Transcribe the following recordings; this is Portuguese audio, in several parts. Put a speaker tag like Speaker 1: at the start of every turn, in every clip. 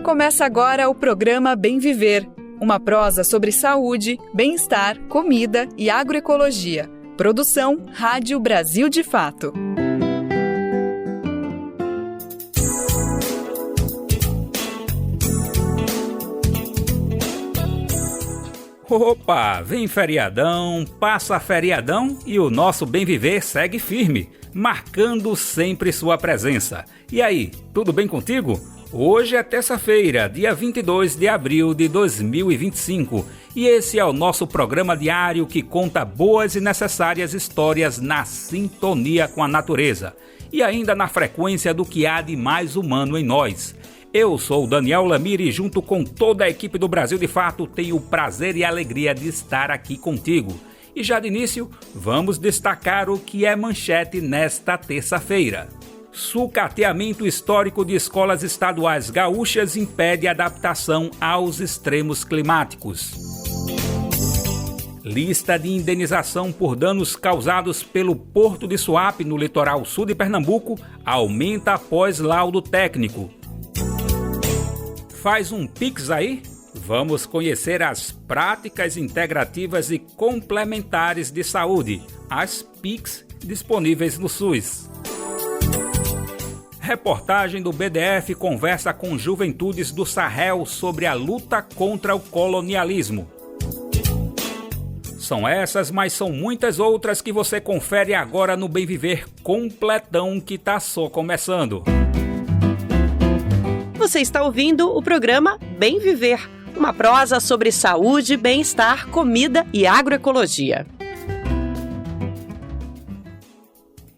Speaker 1: Começa agora o programa Bem Viver, uma prosa sobre saúde, bem-estar, comida e agroecologia. Produção Rádio Brasil de Fato.
Speaker 2: Opa, vem feriadão, passa feriadão e o nosso Bem Viver segue firme, marcando sempre sua presença. E aí, tudo bem contigo? Hoje é terça-feira, dia 22 de abril de 2025 e esse é o nosso programa diário que conta boas e necessárias histórias na sintonia com a natureza e ainda na frequência do que há de mais humano em nós. Eu sou o Daniel Lamir e junto com toda a equipe do Brasil de Fato tenho o prazer e a alegria de estar aqui contigo. E já de início, vamos destacar o que é manchete nesta terça-feira. Sucateamento histórico de escolas estaduais gaúchas impede adaptação aos extremos climáticos. Lista de indenização por danos causados pelo Porto de Suape no litoral sul de Pernambuco aumenta após laudo técnico. Faz um Pix aí? Vamos conhecer as práticas integrativas e complementares de saúde, as Pix disponíveis no SUS. Reportagem do BDF conversa com juventudes do Sahel sobre a luta contra o colonialismo. São essas, mas são muitas outras que você confere agora no Bem Viver completão que tá só começando.
Speaker 3: Você está ouvindo o programa Bem Viver, uma prosa sobre saúde, bem-estar, comida e agroecologia.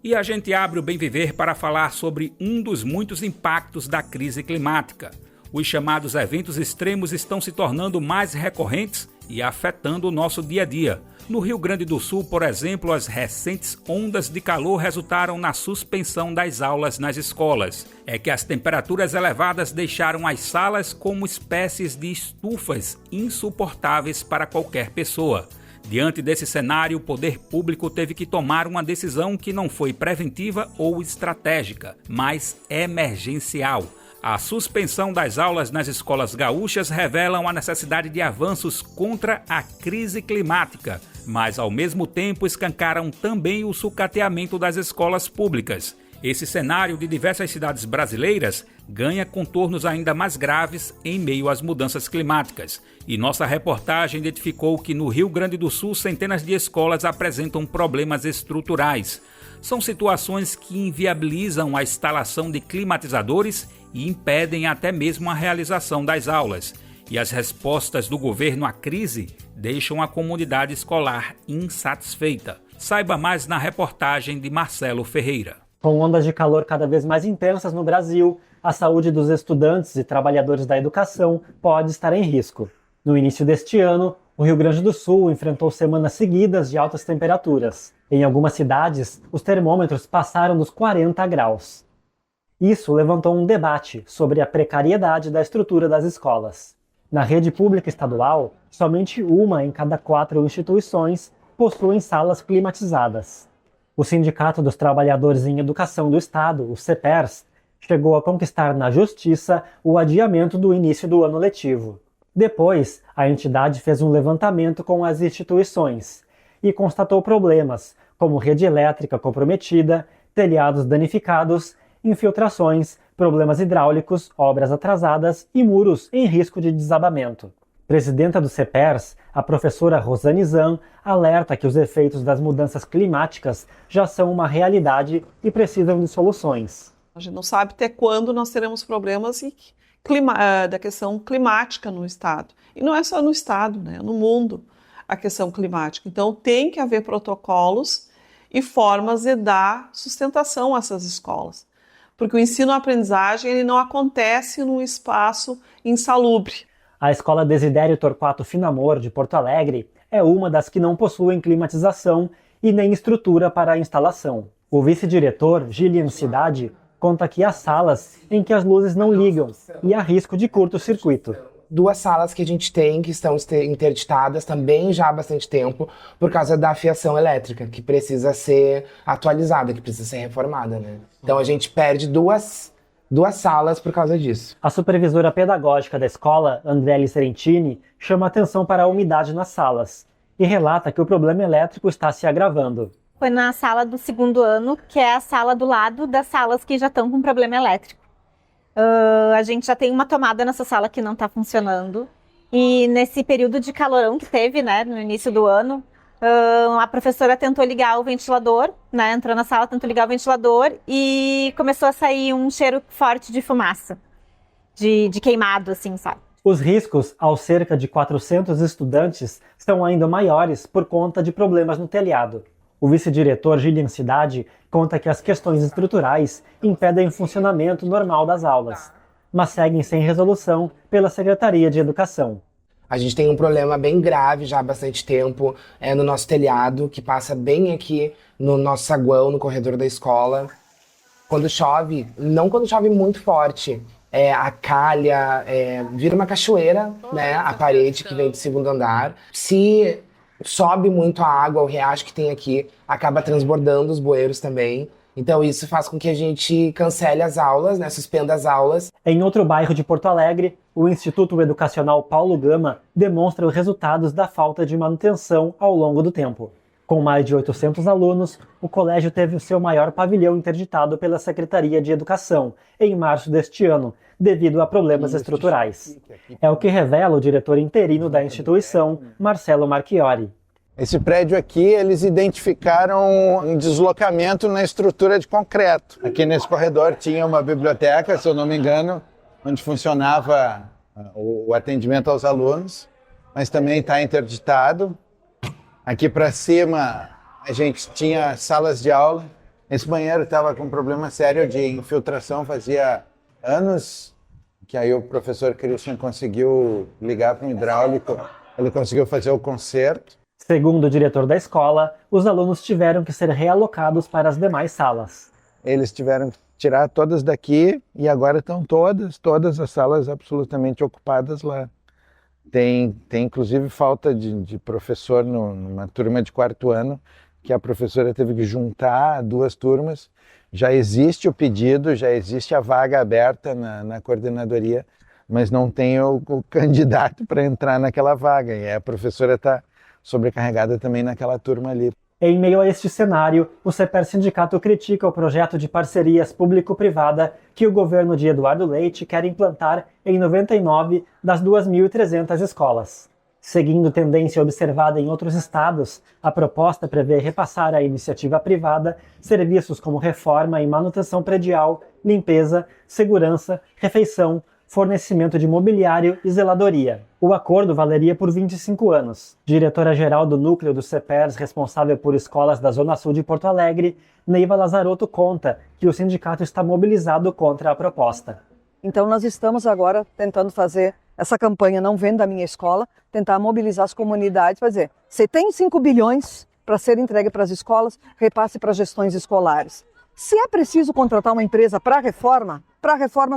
Speaker 2: E a gente abre o Bem Viver para falar sobre um dos muitos impactos da crise climática. Os chamados eventos extremos estão se tornando mais recorrentes e afetando o nosso dia a dia. No Rio Grande do Sul, por exemplo, as recentes ondas de calor resultaram na suspensão das aulas nas escolas. É que as temperaturas elevadas deixaram as salas como espécies de estufas insuportáveis para qualquer pessoa. Diante desse cenário, o poder público teve que tomar uma decisão que não foi preventiva ou estratégica, mas emergencial. A suspensão das aulas nas escolas gaúchas revelam a necessidade de avanços contra a crise climática, mas ao mesmo tempo escancaram também o sucateamento das escolas públicas. Esse cenário de diversas cidades brasileiras ganha contornos ainda mais graves em meio às mudanças climáticas. E nossa reportagem identificou que no Rio Grande do Sul centenas de escolas apresentam problemas estruturais. São situações que inviabilizam a instalação de climatizadores e impedem até mesmo a realização das aulas. E as respostas do governo à crise deixam a comunidade escolar insatisfeita. Saiba mais na reportagem de Marcelo Ferreira.
Speaker 4: Com ondas de calor cada vez mais intensas no Brasil, a saúde dos estudantes e trabalhadores da educação pode estar em risco. No início deste ano, o Rio Grande do Sul enfrentou semanas seguidas de altas temperaturas. Em algumas cidades, os termômetros passaram dos 40 graus. Isso levantou um debate sobre a precariedade da estrutura das escolas. Na rede pública estadual, somente uma em cada 4 instituições possuem salas climatizadas. O Sindicato dos Trabalhadores em Educação do Estado, o CEPERS, chegou a conquistar na Justiça o adiamento do início do ano letivo. Depois, a entidade fez um levantamento com as instituições e constatou problemas, como rede elétrica comprometida, telhados danificados, infiltrações, problemas hidráulicos, obras atrasadas e muros em risco de desabamento. Presidenta do CEPERS, a professora Rosane Zan, alerta que os efeitos das mudanças climáticas já são uma realidade e precisam de soluções.
Speaker 5: A gente não sabe até quando nós teremos problemas da questão climática no Estado. E não é só no Estado, né? No mundo, a questão climática. Então tem que haver protocolos e formas de dar sustentação a essas escolas. Porque o ensino-aprendizagem ele não acontece num espaço insalubre.
Speaker 4: A Escola Desidério Torquato Finamor, de Porto Alegre, é uma das que não possuem climatização e nem estrutura para a instalação. O vice-diretor, Gillian Cidade, conta que há salas em que as luzes não ligam e há risco de curto-circuito.
Speaker 6: 2 salas que a gente tem que estão interditadas também já há bastante tempo por causa da fiação elétrica, que precisa ser atualizada, que precisa ser reformada, né? Então a gente perde 2 2 salas por causa disso.
Speaker 4: A supervisora pedagógica da escola, Andriele Serentini, chama atenção para a umidade nas salas e relata que o problema elétrico está se agravando.
Speaker 7: Foi na sala do 2º ano, que é a sala do lado das salas que já estão com problema elétrico. A gente já tem uma tomada nessa sala que não está funcionando. E nesse período de calorão que teve, né, no início do ano, a professora tentou ligar o ventilador, né, entrou na sala, tentou ligar o ventilador e começou a sair um cheiro forte de fumaça, de queimado, assim, sabe?
Speaker 4: Os riscos aos cerca de 400 estudantes são ainda maiores por conta de problemas no telhado. O vice-diretor Gillian Cidade conta que as questões estruturais impedem o funcionamento normal das aulas, mas seguem sem resolução pela Secretaria de Educação.
Speaker 6: A gente tem um problema bem grave já há bastante tempo no nosso telhado, que passa bem aqui no nosso saguão, no corredor da escola. Quando chove, não quando chove muito forte, a calha vira uma cachoeira, né, a parede que vem do 2º andar. Se sobe muito a água, o riacho que tem aqui acaba transbordando os bueiros também. Então isso faz com que a gente cancele as aulas, né, suspenda as aulas.
Speaker 4: Em outro bairro de Porto Alegre, o Instituto Educacional Paulo Gama demonstra os resultados da falta de manutenção ao longo do tempo. Com mais de 800 alunos, o colégio teve o seu maior pavilhão interditado pela Secretaria de Educação em março deste ano, devido a problemas estruturais. É o que revela o diretor interino da instituição, Marcelo Marchiori.
Speaker 8: Esse prédio aqui, eles identificaram um deslocamento na estrutura de concreto. Aqui nesse corredor tinha uma biblioteca, se eu não me engano, onde funcionava o atendimento aos alunos, mas também está interditado. Aqui para cima a gente tinha salas de aula. Esse banheiro estava com um problema sério de infiltração, fazia anos que aí o professor Christian conseguiu ligar para um hidráulico, ele conseguiu fazer o conserto.
Speaker 4: Segundo o diretor da escola, os alunos tiveram que ser realocados para as demais salas.
Speaker 8: Eles tiveram que tirar todas daqui e agora estão todas as salas absolutamente ocupadas lá. Tem inclusive falta de professor numa turma de 4º ano, que a professora teve que juntar 2 turmas. Já existe o pedido, já existe a vaga aberta na coordenadoria, mas não tem o candidato para entrar naquela vaga. E a professora está sobrecarregada também naquela turma ali.
Speaker 4: Em meio a este cenário, o CEPER Sindicato critica o projeto de parcerias público-privada que o governo de Eduardo Leite quer implantar em 99 das 2.300 escolas. Seguindo tendência observada em outros estados, a proposta prevê repassar à iniciativa privada serviços como reforma e manutenção predial, limpeza, segurança, refeição, fornecimento de mobiliário e zeladoria. O acordo valeria por 25 anos. Diretora-geral do núcleo dos CEPERs responsável por escolas da Zona Sul de Porto Alegre, Neiva Lazarotto conta que o sindicato está mobilizado contra a proposta.
Speaker 9: Então nós estamos agora tentando fazer essa campanha Não Venda a Minha Escola, tentar mobilizar as comunidades para dizer, você tem 5 bilhões para ser entregue para as escolas, repasse para as gestões escolares. Se é preciso contratar uma empresa para a reforma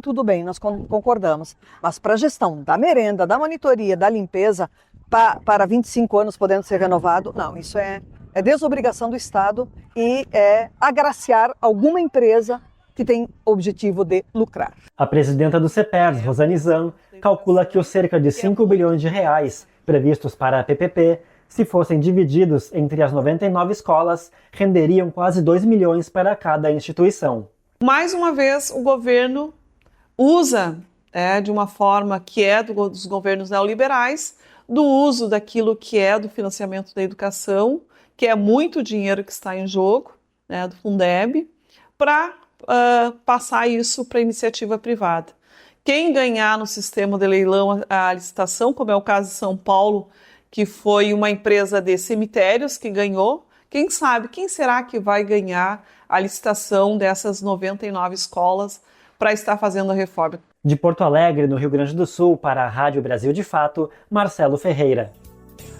Speaker 9: tudo bem, nós concordamos. Mas para a gestão da merenda, da monitoria, da limpeza, para 25 anos podendo ser renovado, não, isso é desobrigação do Estado e é agraciar alguma empresa que tem objetivo de lucrar.
Speaker 4: A presidenta do CEPERS, Rosane Zan, calcula que os cerca de 5 bilhões de reais previstos para a PPP, se fossem divididos entre as 99 escolas, renderiam quase 2 milhões para cada instituição.
Speaker 5: Mais uma vez, o governo usa, de uma forma que é dos governos neoliberais, do uso daquilo que é do financiamento da educação, que é muito dinheiro que está em jogo, do Fundeb, para passar isso para a iniciativa privada. Quem ganhar no sistema de leilão a licitação, como é o caso de São Paulo, que foi uma empresa de cemitérios que ganhou, quem sabe, quem será que vai ganhar a licitação dessas 99 escolas para estar fazendo a reforma?
Speaker 4: De Porto Alegre, no Rio Grande do Sul, para a Rádio Brasil de Fato, Marcelo Ferreira.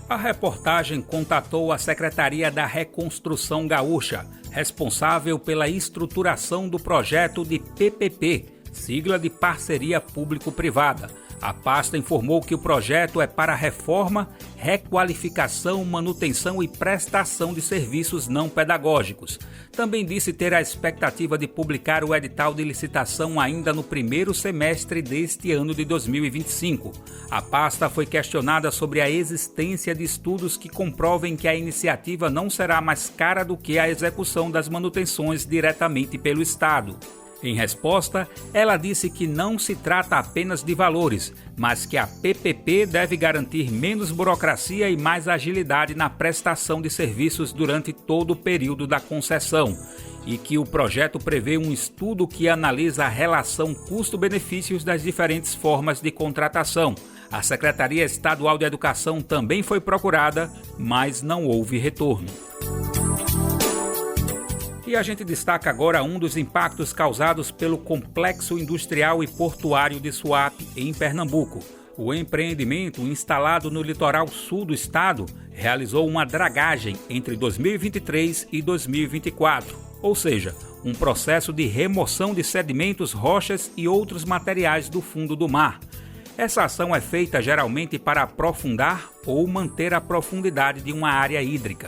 Speaker 2: A reportagem contatou a Secretaria da Reconstrução Gaúcha, responsável pela estruturação do projeto de PPP, sigla de Parceria Público-Privada, A pasta informou que o projeto é para reforma, requalificação, manutenção e prestação de serviços não pedagógicos. Também disse ter a expectativa de publicar o edital de licitação ainda no primeiro semestre deste ano de 2025. A pasta foi questionada sobre a existência de estudos que comprovem que a iniciativa não será mais cara do que a execução das manutenções diretamente pelo Estado. Em resposta, ela disse que não se trata apenas de valores, mas que a PPP deve garantir menos burocracia e mais agilidade na prestação de serviços durante todo o período da concessão, e que o projeto prevê um estudo que analisa a relação custo-benefícios das diferentes formas de contratação. A Secretaria Estadual de Educação também foi procurada, mas não houve retorno. E a gente destaca agora um dos impactos causados pelo Complexo Industrial e Portuário de Suape, em Pernambuco. O empreendimento, instalado no litoral sul do estado, realizou uma dragagem entre 2023 e 2024, ou seja, um processo de remoção de sedimentos, rochas e outros materiais do fundo do mar. Essa ação é feita geralmente para aprofundar ou manter a profundidade de uma área hídrica.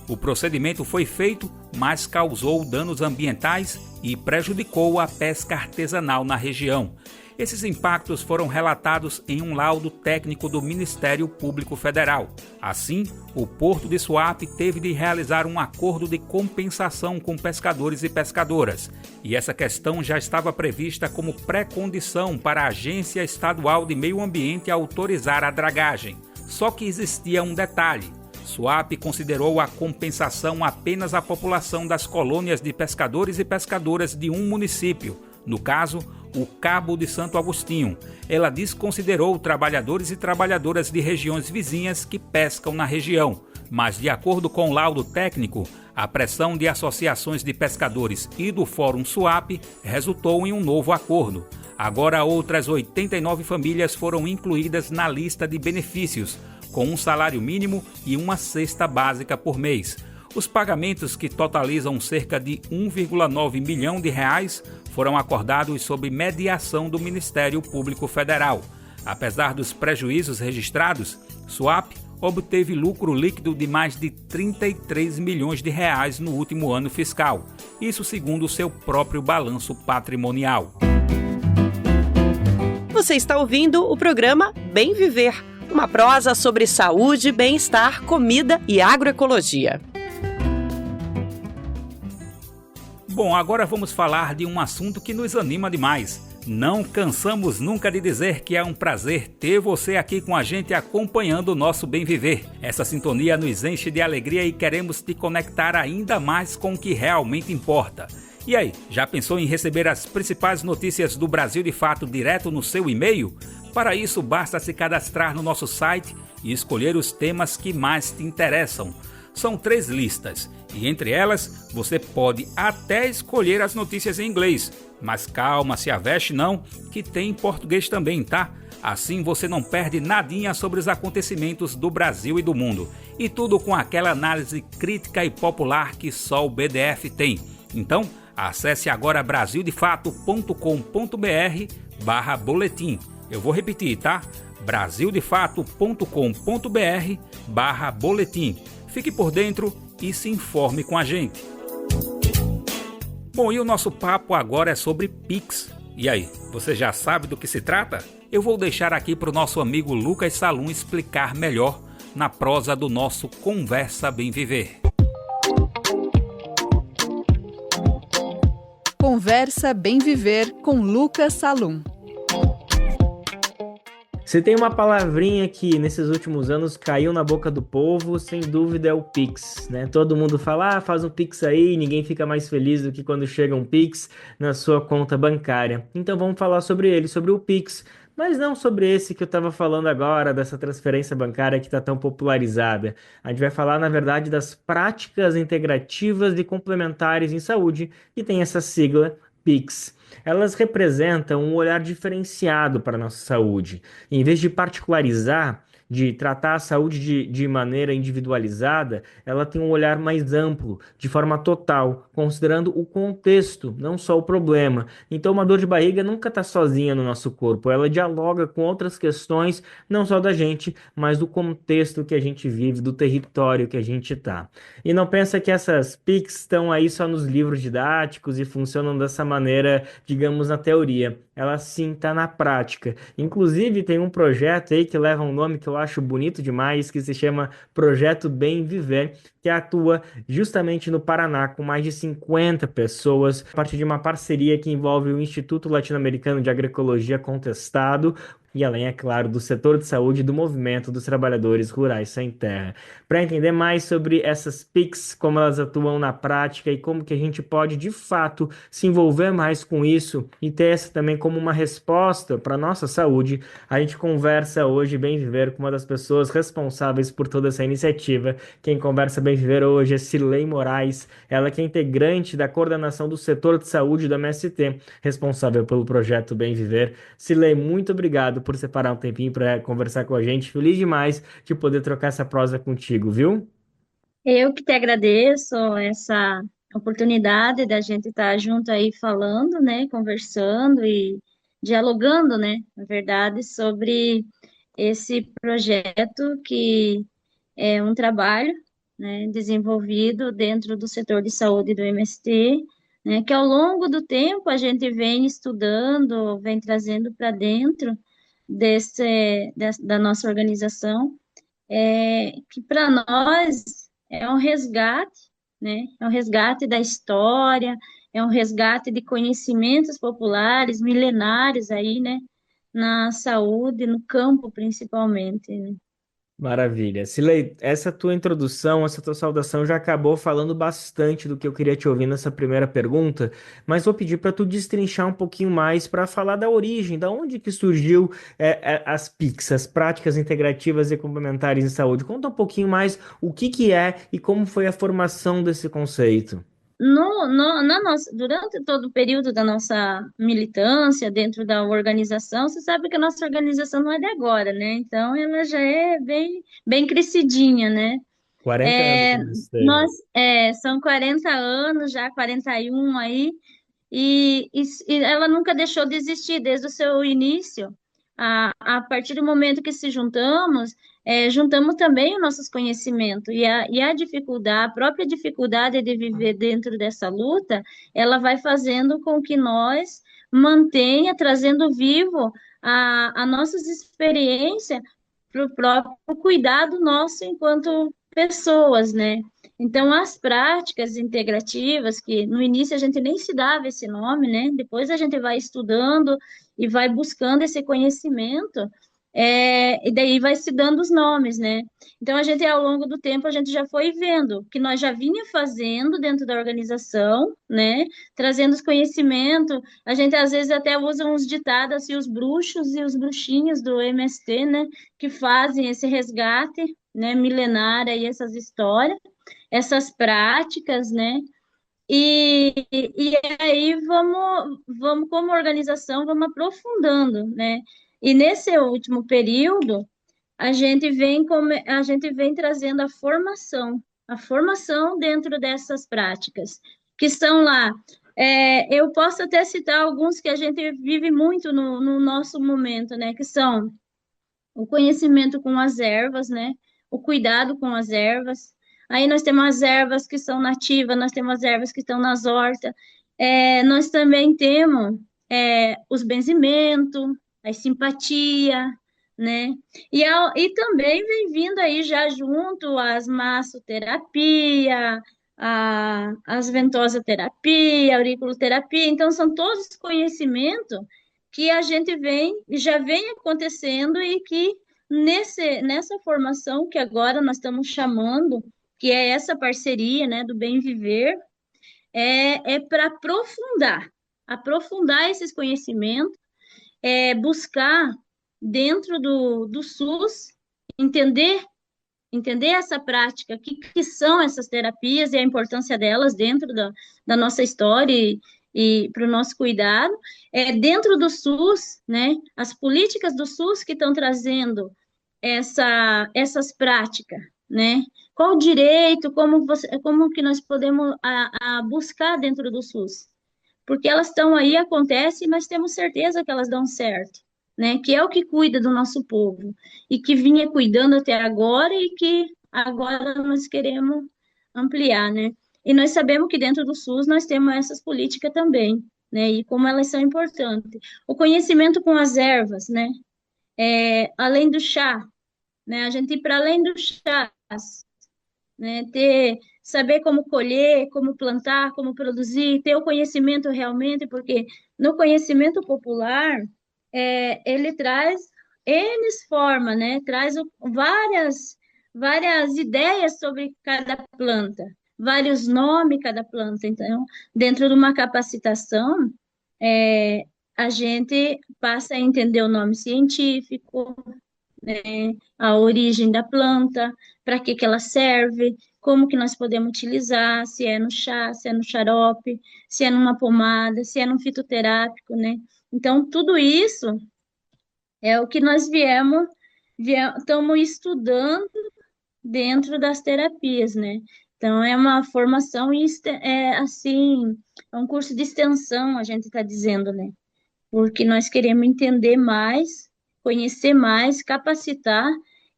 Speaker 2: O procedimento foi feito, mas causou danos ambientais e prejudicou a pesca artesanal na região. Esses impactos foram relatados em um laudo técnico do Ministério Público Federal. Assim, o Porto de Suape teve de realizar um acordo de compensação com pescadores e pescadoras. E essa questão já estava prevista como pré-condição para a Agência Estadual de Meio Ambiente autorizar a dragagem. Só que existia um detalhe. Suape considerou a compensação apenas à população das colônias de pescadores e pescadoras de um município, no caso, o Cabo de Santo Agostinho. Ela desconsiderou trabalhadores e trabalhadoras de regiões vizinhas que pescam na região. Mas, de acordo com o laudo técnico, a pressão de associações de pescadores e do Fórum Suape resultou em um novo acordo. Agora, outras 89 famílias foram incluídas na lista de benefícios, com um salário mínimo e uma cesta básica por mês. Os pagamentos, que totalizam cerca de 1,9 milhão de reais, foram acordados sob mediação do Ministério Público Federal. Apesar dos prejuízos registrados, Suape obteve lucro líquido de mais de 33 milhões de reais no último ano fiscal, isso segundo seu próprio balanço patrimonial.
Speaker 3: Você está ouvindo o programa Bem Viver, uma prosa sobre saúde, bem-estar, comida e agroecologia.
Speaker 2: Bom, agora vamos falar de um assunto que nos anima demais. Não cansamos nunca de dizer que é um prazer ter você aqui com a gente acompanhando o nosso Bem Viver. Essa sintonia nos enche de alegria e queremos te conectar ainda mais com o que realmente importa. E aí, já pensou em receber as principais notícias do Brasil de Fato direto no seu e-mail? Para isso, basta se cadastrar no nosso site e escolher os temas que mais te interessam. São 3 listas, e entre elas, você pode até escolher as notícias em inglês. Mas calma, se aveste não, que tem em português também, tá? Assim você não perde nadinha sobre os acontecimentos do Brasil e do mundo. E tudo com aquela análise crítica e popular que só o BDF tem. Então, acesse agora brasildefato.com.br/boletim. Eu vou repetir, tá? brasildefato.com.br/boletim. Fique por dentro e se informe com a gente. Bom, e o nosso papo agora é sobre Pix. E aí, você já sabe do que se trata? Eu vou deixar aqui para o nosso amigo Lucas Salum explicar melhor na prosa do nosso Conversa Bem Viver.
Speaker 1: Conversa Bem Viver com Lucas Salum.
Speaker 10: Se tem uma palavrinha que nesses últimos anos caiu na boca do povo, sem dúvida é o Pix, né? Todo mundo fala, faz um Pix aí, ninguém fica mais feliz do que quando chega um Pix na sua conta bancária. Então vamos falar sobre ele, sobre o Pix, mas não sobre esse que eu estava falando agora, dessa transferência bancária que está tão popularizada. A gente vai falar, na verdade, das práticas integrativas e complementares em saúde, que tem essa sigla Pix. Elas representam um olhar diferenciado para a nossa saúde. Em vez de particularizar, de tratar a saúde de maneira individualizada, ela tem um olhar mais amplo, de forma total, considerando o contexto, não só o problema. Então, uma dor de barriga nunca está sozinha no nosso corpo, ela dialoga com outras questões, não só da gente, mas do contexto que a gente vive, do território que a gente está. E não pensa que essas PICs estão aí só nos livros didáticos e funcionam dessa maneira, digamos, na teoria. Ela sim está na prática. Inclusive, tem um projeto aí que leva um nome que eu acho bonito demais, que se chama Projeto Bem Viver, que atua justamente no Paraná, com mais de 50 pessoas, a partir de uma parceria que envolve o Instituto Latino-Americano de Agroecologia Contestado, e além, é claro, do setor de saúde e do movimento dos trabalhadores rurais sem terra. Para entender mais sobre essas PICs, como elas atuam na prática e como que a gente pode, de fato, se envolver mais com isso e ter essa também como uma resposta para a nossa saúde, a gente conversa hoje Bem Viver com uma das pessoas responsáveis por toda essa iniciativa. Quem conversa Bem Viver hoje é Cirlei Moraes, ela que é integrante da coordenação do setor de saúde da MST, responsável pelo projeto Bem Viver. Cirlei, muito obrigado por separar um tempinho para conversar com a gente. Feliz demais de poder trocar essa prosa contigo, viu?
Speaker 11: Eu que te agradeço essa oportunidade da gente estar junto aí falando, né, conversando e dialogando, né, na verdade, sobre esse projeto que é um trabalho, né, desenvolvido dentro do setor de saúde do MST, né, que ao longo do tempo a gente vem estudando, vem trazendo para dentro da nossa organização, que para nós é um resgate, né? É um resgate da história, é um resgate de conhecimentos populares, milenários aí, né? Na saúde, no campo principalmente, né?
Speaker 10: Maravilha. Silei, essa tua introdução, essa tua saudação já acabou falando bastante do que eu queria te ouvir nessa primeira pergunta, mas vou pedir para tu destrinchar um pouquinho mais para falar da origem, da onde que surgiu as PICs, as práticas integrativas e complementares em saúde. Conta um pouquinho mais o que que é e como foi a formação desse conceito.
Speaker 11: Durante todo o período da nossa militância dentro da organização, você sabe que a nossa organização não é de agora, né? Então, ela já é bem crescidinha, né?
Speaker 10: 40 anos
Speaker 11: É,
Speaker 10: que esteja.
Speaker 11: são 40 anos, já 41 aí, e ela nunca deixou de existir desde o seu início. A partir do momento que se juntamos, juntamos também os nossos conhecimentos e a dificuldade, a própria dificuldade de viver dentro dessa luta, ela vai fazendo com que nós mantenha, trazendo vivo a nossas experiências para o próprio cuidado nosso enquanto pessoas, né? Então, as práticas integrativas, que no início a gente nem se dava esse nome, né? Depois a gente vai estudando e vai buscando esse conhecimento, e daí vai se dando os nomes, né? Então, a gente, ao longo do tempo, a gente já foi vendo que nós já vinha fazendo dentro da organização, né? Trazendo os conhecimentos. A gente, às vezes, até usa uns ditados, assim, os bruxos e os bruxinhos do MST, né? Que fazem esse resgate, né? Milenário e essas histórias, essas práticas, né? E aí vamos como organização, vamos aprofundando, né? E nesse último período, a gente vem trazendo a formação dentro dessas práticas, que estão lá. Eu posso até citar alguns que a gente vive muito no nosso momento, né? Que são o conhecimento com as ervas, né? O cuidado com as ervas. Aí nós temos as ervas que são nativas, nós temos as ervas que estão nas hortas. Nós também temos os benzimentos, a simpatia, né? E também vem vindo aí já junto as massoterapia, as ventosoterapia, a auriculoterapia. Então, são todos conhecimentos que a gente já vem acontecendo e que nessa formação que agora nós estamos chamando, que é essa parceria, né, do Bem Viver, é para aprofundar esses conhecimentos, buscar dentro do SUS, entender essa prática, o que são essas terapias e a importância delas dentro da nossa história e para o nosso cuidado, dentro do SUS, né, as políticas do SUS que estão trazendo essas práticas, né? Qual o direito, como que nós podemos buscar dentro do SUS? Porque elas estão aí, acontecem, mas temos certeza que elas dão certo, né? Que é o que cuida do nosso povo e que vinha cuidando até agora e que agora nós queremos ampliar, né? E nós sabemos que dentro do SUS nós temos essas políticas também, né? E como elas são importantes. O conhecimento com as ervas, né? Além do chá, né? A gente ir para além do chá, né? Saber como colher, como plantar, como produzir, ter o conhecimento realmente, porque no conhecimento popular, ele traz N formas, né? Traz várias ideias sobre cada planta, vários nomes cada planta. Então, dentro de uma capacitação, é, a gente passa a entender o nome científico, né, a origem da planta, para que ela serve, como que nós podemos utilizar, se é no chá, se é no xarope, se é numa pomada, se é num fitoterápico, né? Então, tudo isso é o que nós estamos estudando dentro das terapias, né? Então, é uma formação, assim, é um curso de extensão, a gente está dizendo, né? Porque nós queremos entender mais, conhecer mais, capacitar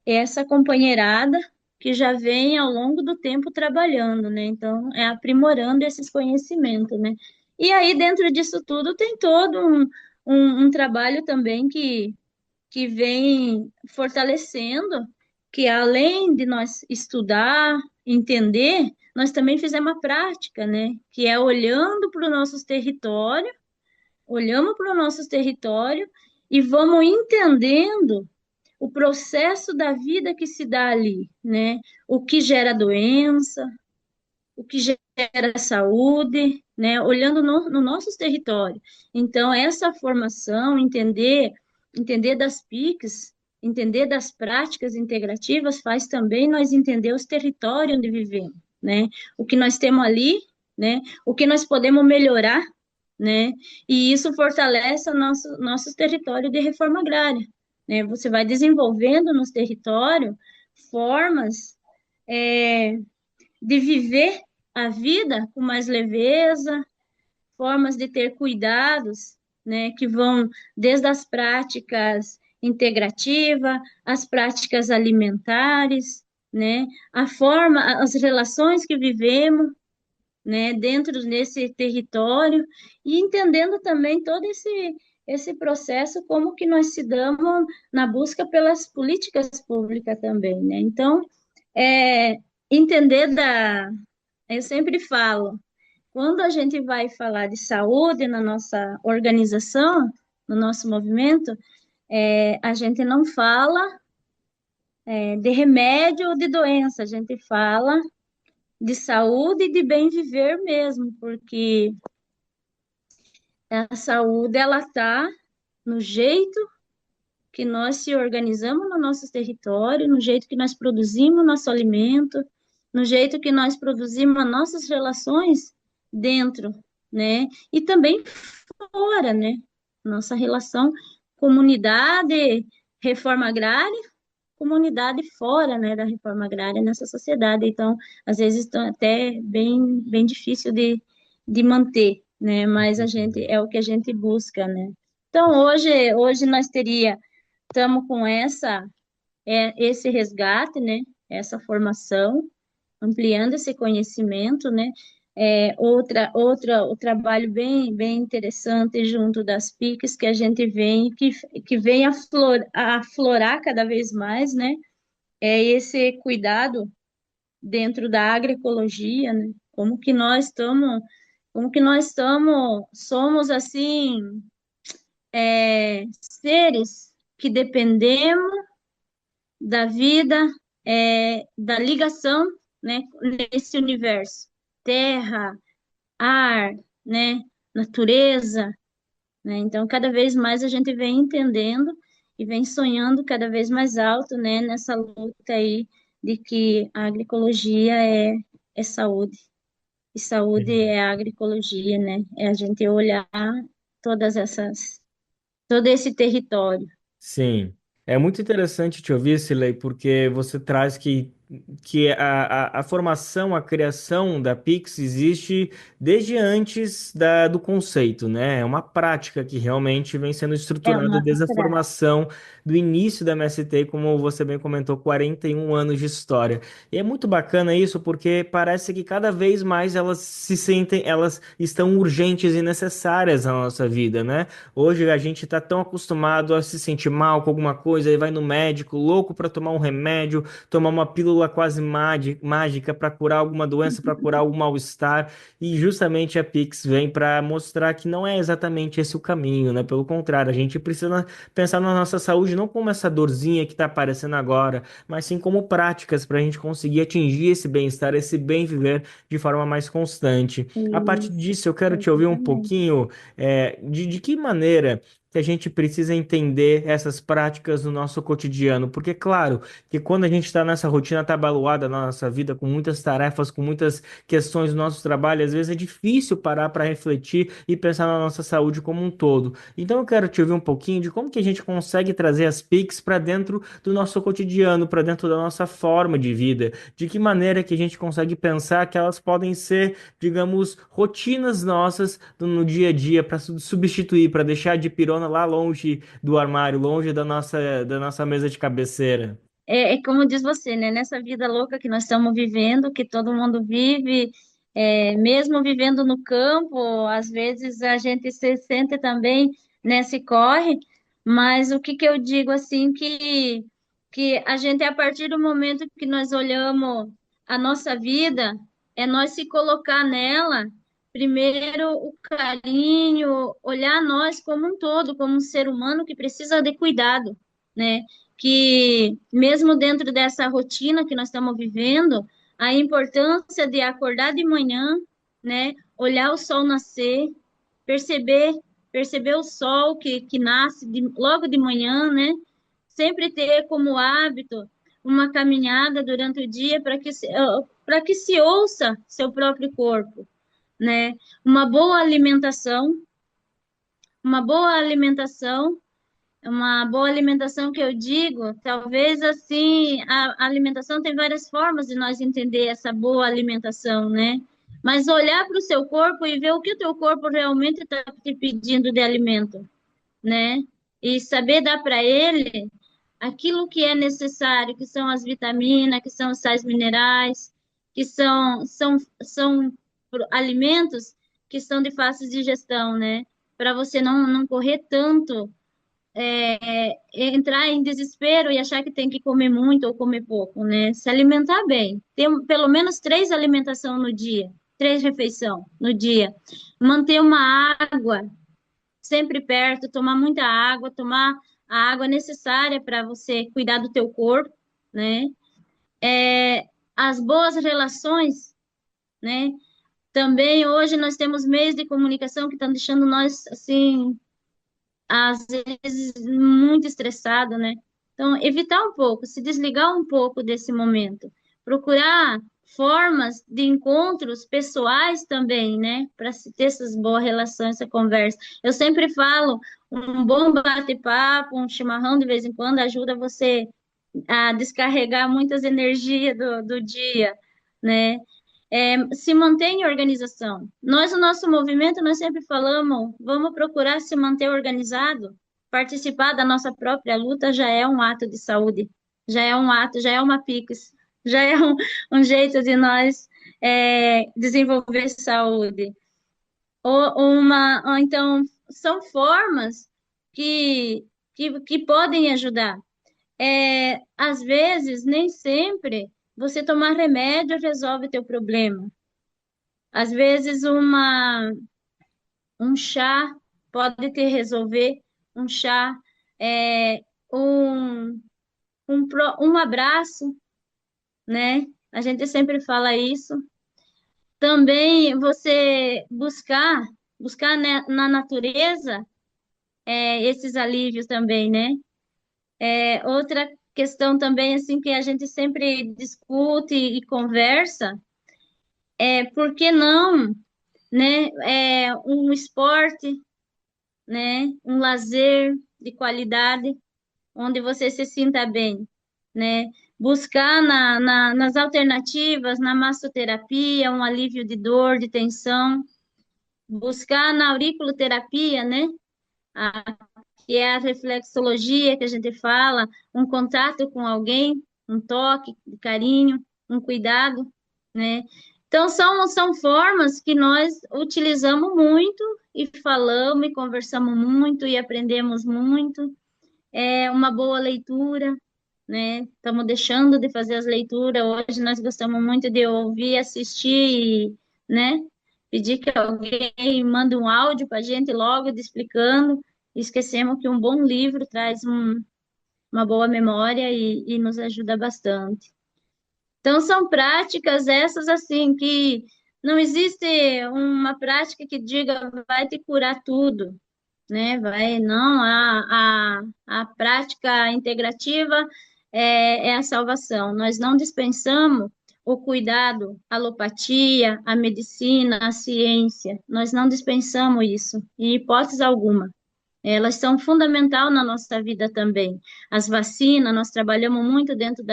Speaker 11: essa companheirada que já vem ao longo do tempo trabalhando, né? Então, é aprimorando esses conhecimentos, né? E aí, dentro disso tudo, tem todo um trabalho também que vem fortalecendo, que além de nós estudar, entender, nós também fizemos a prática, né? Que é olhando para os nossos territórios, olhamos para o nosso território e vamos entendendo o processo da vida que se dá ali, né? O que gera doença, o que gera saúde, né? Olhando no nosso território. Então, essa formação, entender das PICs, entender das práticas integrativas, faz também nós entender os territórios onde vivemos, né? O que nós temos ali, né? O que nós podemos melhorar, né? E isso fortalece o nosso território de reforma agrária, né? Você vai desenvolvendo nos territórios formas de viver a vida com mais leveza, formas de ter cuidados, né? Que vão desde as práticas integrativas, as práticas alimentares, né? As relações que vivemos, né, dentro desse território e entendendo também todo esse processo, como que nós se damos na busca pelas políticas públicas também, né? Então, entender eu sempre falo, quando a gente vai falar de saúde na nossa organização, no nosso movimento, a gente não fala de remédio ou de doença, a gente fala de saúde e de bem viver mesmo, porque a saúde ela está no jeito que nós se organizamos no nosso território, no jeito que nós produzimos nosso alimento, no jeito que nós produzimos as nossas relações dentro, né? E também fora, né? Nossa relação comunidade, reforma agrária, comunidade fora, né, da reforma agrária nessa sociedade. Então, às vezes, até bem difícil de manter, né, mas é o que a gente busca, né. Então, hoje nós estamos com esse resgate, né, essa formação, ampliando esse conhecimento, né, o trabalho bem interessante junto das PICs que a gente que vem aflorar cada vez mais, né, esse cuidado dentro da agroecologia, né, somos assim, seres que dependemos da vida, da ligação, né, nesse universo, terra, ar, né, natureza, né, então cada vez mais a gente vem entendendo e vem sonhando cada vez mais alto, né, nessa luta aí de que a agroecologia é saúde, e saúde é a agroecologia, né, é a gente olhar todo esse território.
Speaker 10: Sim. É muito interessante te ouvir, Silei, porque você traz que a formação, a criação da Pix existe desde antes do conceito, né? É uma prática que realmente vem sendo
Speaker 11: É
Speaker 10: estruturada
Speaker 11: uma
Speaker 10: desde a
Speaker 11: prática.
Speaker 10: formação do início da MST, como você bem comentou, 41 anos de história. E é muito bacana isso, porque parece que cada vez mais elas se sentem, elas estão urgentes e necessárias na nossa vida, né? Hoje a gente está tão acostumado a se sentir mal com alguma coisa e vai no médico, louco para tomar um remédio, tomar uma pílula quase mágica para curar alguma doença, para curar algum mal-estar. E justamente a Pix vem para mostrar que não é exatamente esse o caminho, né? Pelo contrário, a gente precisa pensar na nossa saúde não como essa dorzinha que está aparecendo agora, mas sim como práticas para a gente conseguir atingir esse bem-estar, esse bem viver de forma mais constante. A partir
Speaker 11: Isso,
Speaker 10: disso, eu quero te ouvir um
Speaker 11: exatamente.
Speaker 10: pouquinho de que maneira que a gente precisa entender essas práticas no nosso cotidiano, porque claro que quando a gente está nessa rotina atabalhoada na nossa vida, com muitas tarefas, com muitas questões do nosso trabalho, às vezes é difícil parar para refletir e pensar na nossa saúde como um todo. Então eu quero te ouvir um pouquinho de como que a gente consegue trazer as PICs para dentro do nosso cotidiano, para dentro da nossa forma de vida, de que maneira que a gente consegue pensar que elas podem ser, digamos, rotinas nossas no dia a dia para substituir, para deixar de pirona lá longe do armário, longe da nossa mesa de cabeceira.
Speaker 11: É como diz você, né? Nessa vida louca que nós estamos vivendo, que todo mundo vive, mesmo vivendo no campo, às vezes a gente se sente também nesse corre, mas o que que eu digo assim que a gente, a partir do momento que nós olhamos a nossa vida, é nós se colocar nela, primeiro o carinho, olhar nós como um todo, como um ser humano que precisa de cuidado, né? Que mesmo dentro dessa rotina que nós estamos vivendo, a importância de acordar de manhã, né, olhar o sol nascer, perceber perceber o sol que nasce logo de manhã, né, sempre ter como hábito uma caminhada durante o dia para que se ouça seu próprio corpo, né, uma boa alimentação, uma boa alimentação uma boa alimentação que eu digo, talvez assim, a alimentação tem várias formas de nós entender essa boa alimentação, né? Mas olhar para o seu corpo e ver o que o teu corpo realmente está te pedindo de alimento, né? E saber dar para ele aquilo que é necessário, que são as vitaminas, que são os sais minerais, que são alimentos que são de fácil digestão, né? Para você não correr tanto entrar em desespero e achar que tem que comer muito ou comer pouco, né? Se alimentar bem, ter pelo menos 3 alimentações no dia, 3 refeições no dia, manter uma água sempre perto, tomar muita água, tomar a água necessária para você cuidar do teu corpo, né? As boas relações, né? Também hoje nós temos meios de comunicação que estão deixando nós assim às vezes muito estressado, né? Então, evitar um pouco, se desligar um pouco desse momento, procurar formas de encontros pessoais também, né? Para se ter essas boas relações, essa conversa. Eu sempre falo, um bom bate-papo, um chimarrão de vez em quando ajuda você a descarregar muitas energias do dia, né? Se mantém em organização. Nós, o nosso movimento, nós sempre falamos, vamos procurar se manter organizado. Participar da nossa própria luta já é um ato de saúde, já é um ato, já é uma pix, já é um jeito de nós desenvolver saúde. Ou então, são formas que podem ajudar. Às vezes, nem sempre você tomar remédio resolve teu problema. Às vezes, um chá pode te resolver, um chá, é, um, um abraço, né? A gente sempre fala isso. Também você buscar na natureza esses alívios também, né? Outra questão também, assim, que a gente sempre discute e conversa, por que não, né, um esporte, né, um lazer de qualidade, onde você se sinta bem, né? Buscar nas alternativas, na massoterapia, um alívio de dor, de tensão, buscar na auriculoterapia, né? A, que é a reflexologia que a gente fala, um contato com alguém, um toque de carinho, um cuidado, né? Então, são formas que nós utilizamos muito e falamos e conversamos muito e aprendemos muito. É uma boa leitura, né? Estamos deixando de fazer as leituras. Hoje nós gostamos muito de ouvir, assistir, né? Pedir que alguém mande um áudio para a gente logo explicando. Esquecemos que um bom livro traz uma boa memória e nos ajuda bastante. Então, são práticas essas assim que não existe uma prática que diga vai te curar tudo, né? Vai, não, a prática integrativa é a salvação. Nós não dispensamos o cuidado, a alopatia, a medicina, a ciência. Nós não dispensamos isso, em hipótese alguma. Elas são fundamental na nossa vida também. As vacinas, nós trabalhamos muito dentro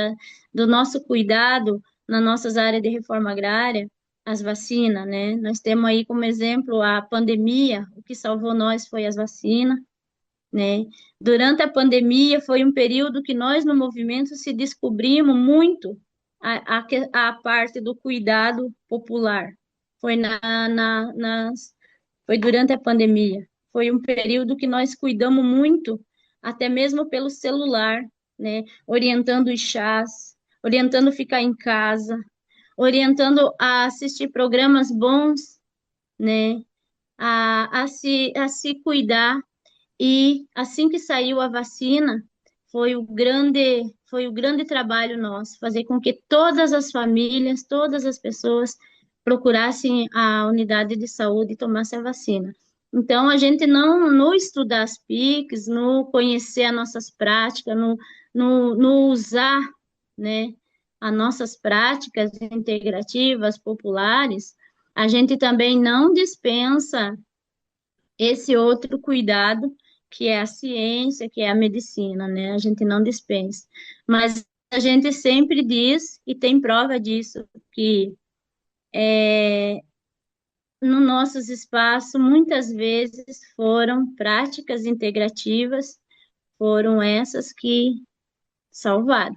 Speaker 11: do nosso cuidado, nas nossas áreas de reforma agrária, as vacinas, né? Nós temos aí como exemplo a pandemia, o que salvou nós foi as vacinas, né? Durante a pandemia foi um período que nós no movimento se descobrimos muito a parte do cuidado popular. Foi foi durante a pandemia. Foi um período que nós cuidamos muito, até mesmo pelo celular, né? Orientando os chás, orientando ficar em casa, orientando a assistir programas bons, né? A se cuidar. E assim que saiu a vacina, foi o grande trabalho nosso, fazer com que todas as famílias, todas as pessoas procurassem a unidade de saúde e tomassem a vacina. Então, a gente não, no estudar as PICs, no conhecer as nossas práticas, no usar, né, as nossas práticas integrativas, populares, a gente também não dispensa esse outro cuidado, que é a ciência, que é a medicina, né? A gente não dispensa. Mas a gente sempre diz, e tem prova disso, que no nossos espaços, muitas vezes foram práticas integrativas, foram essas que salvaram.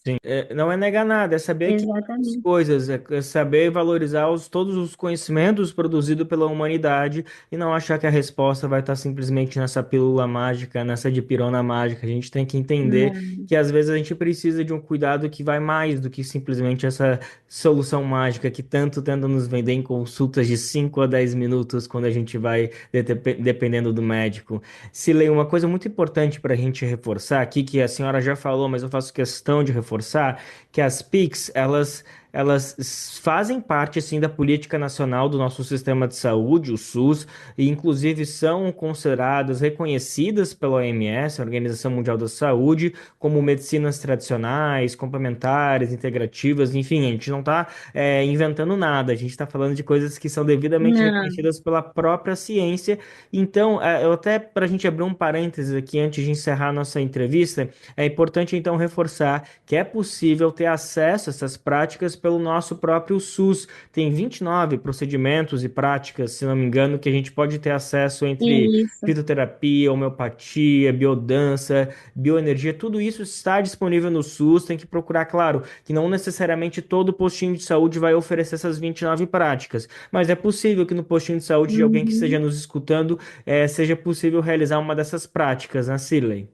Speaker 10: Sim, não é negar nada, é saber que as
Speaker 11: Exatamente.
Speaker 10: coisas, é saber valorizar todos os conhecimentos produzidos pela humanidade e não achar que a resposta vai estar simplesmente nessa pílula mágica, nessa dipirona mágica. A gente tem que entender
Speaker 11: Não.
Speaker 10: que às vezes a gente precisa de um cuidado que vai mais do que simplesmente essa solução mágica que tanto tenta nos vender em consultas de 5 a 10 minutos quando a gente vai, dependendo do médico. Silei, uma coisa muito importante para a gente reforçar aqui, que a senhora já falou, mas eu faço questão de reforçar, que as PICs, elas fazem parte, assim, da política nacional do nosso sistema de saúde, o SUS, e inclusive são consideradas, reconhecidas pela OMS, a Organização Mundial da Saúde, como medicinas tradicionais, complementares, integrativas, enfim, a gente não está inventando nada, a gente está falando de coisas que são devidamente
Speaker 11: Não.
Speaker 10: reconhecidas pela própria ciência. Então, eu até, para a gente abrir um parênteses aqui antes de encerrar a nossa entrevista, é importante então reforçar que é possível ter acesso a essas práticas pelo nosso próprio SUS. Tem 29 procedimentos e práticas, se não me engano, que a gente pode ter acesso entre
Speaker 11: Isso.
Speaker 10: fitoterapia, homeopatia, biodança, bioenergia, tudo isso está disponível no SUS. Tem que procurar, claro, que não necessariamente todo postinho de saúde vai oferecer essas 29 práticas, mas é possível que no postinho de saúde de alguém que esteja
Speaker 11: Uhum.
Speaker 10: nos escutando, seja possível realizar uma dessas práticas, né, Cirlei?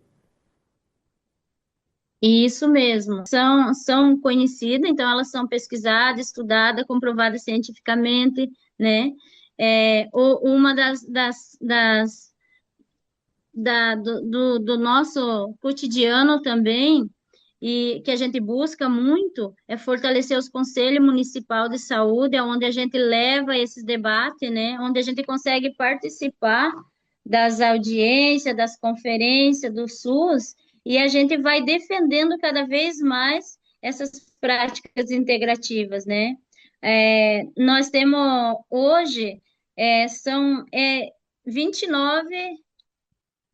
Speaker 11: Isso mesmo. São conhecidas, então elas são pesquisadas, estudadas, comprovadas cientificamente, né? Uma do nosso cotidiano também, e que a gente busca muito, é fortalecer os conselhos municipal de saúde, onde a gente leva esses debates, né? Onde a gente consegue participar das audiências, das conferências do SUS, e a gente vai defendendo cada vez mais essas práticas integrativas, né? Nós temos hoje, são 29,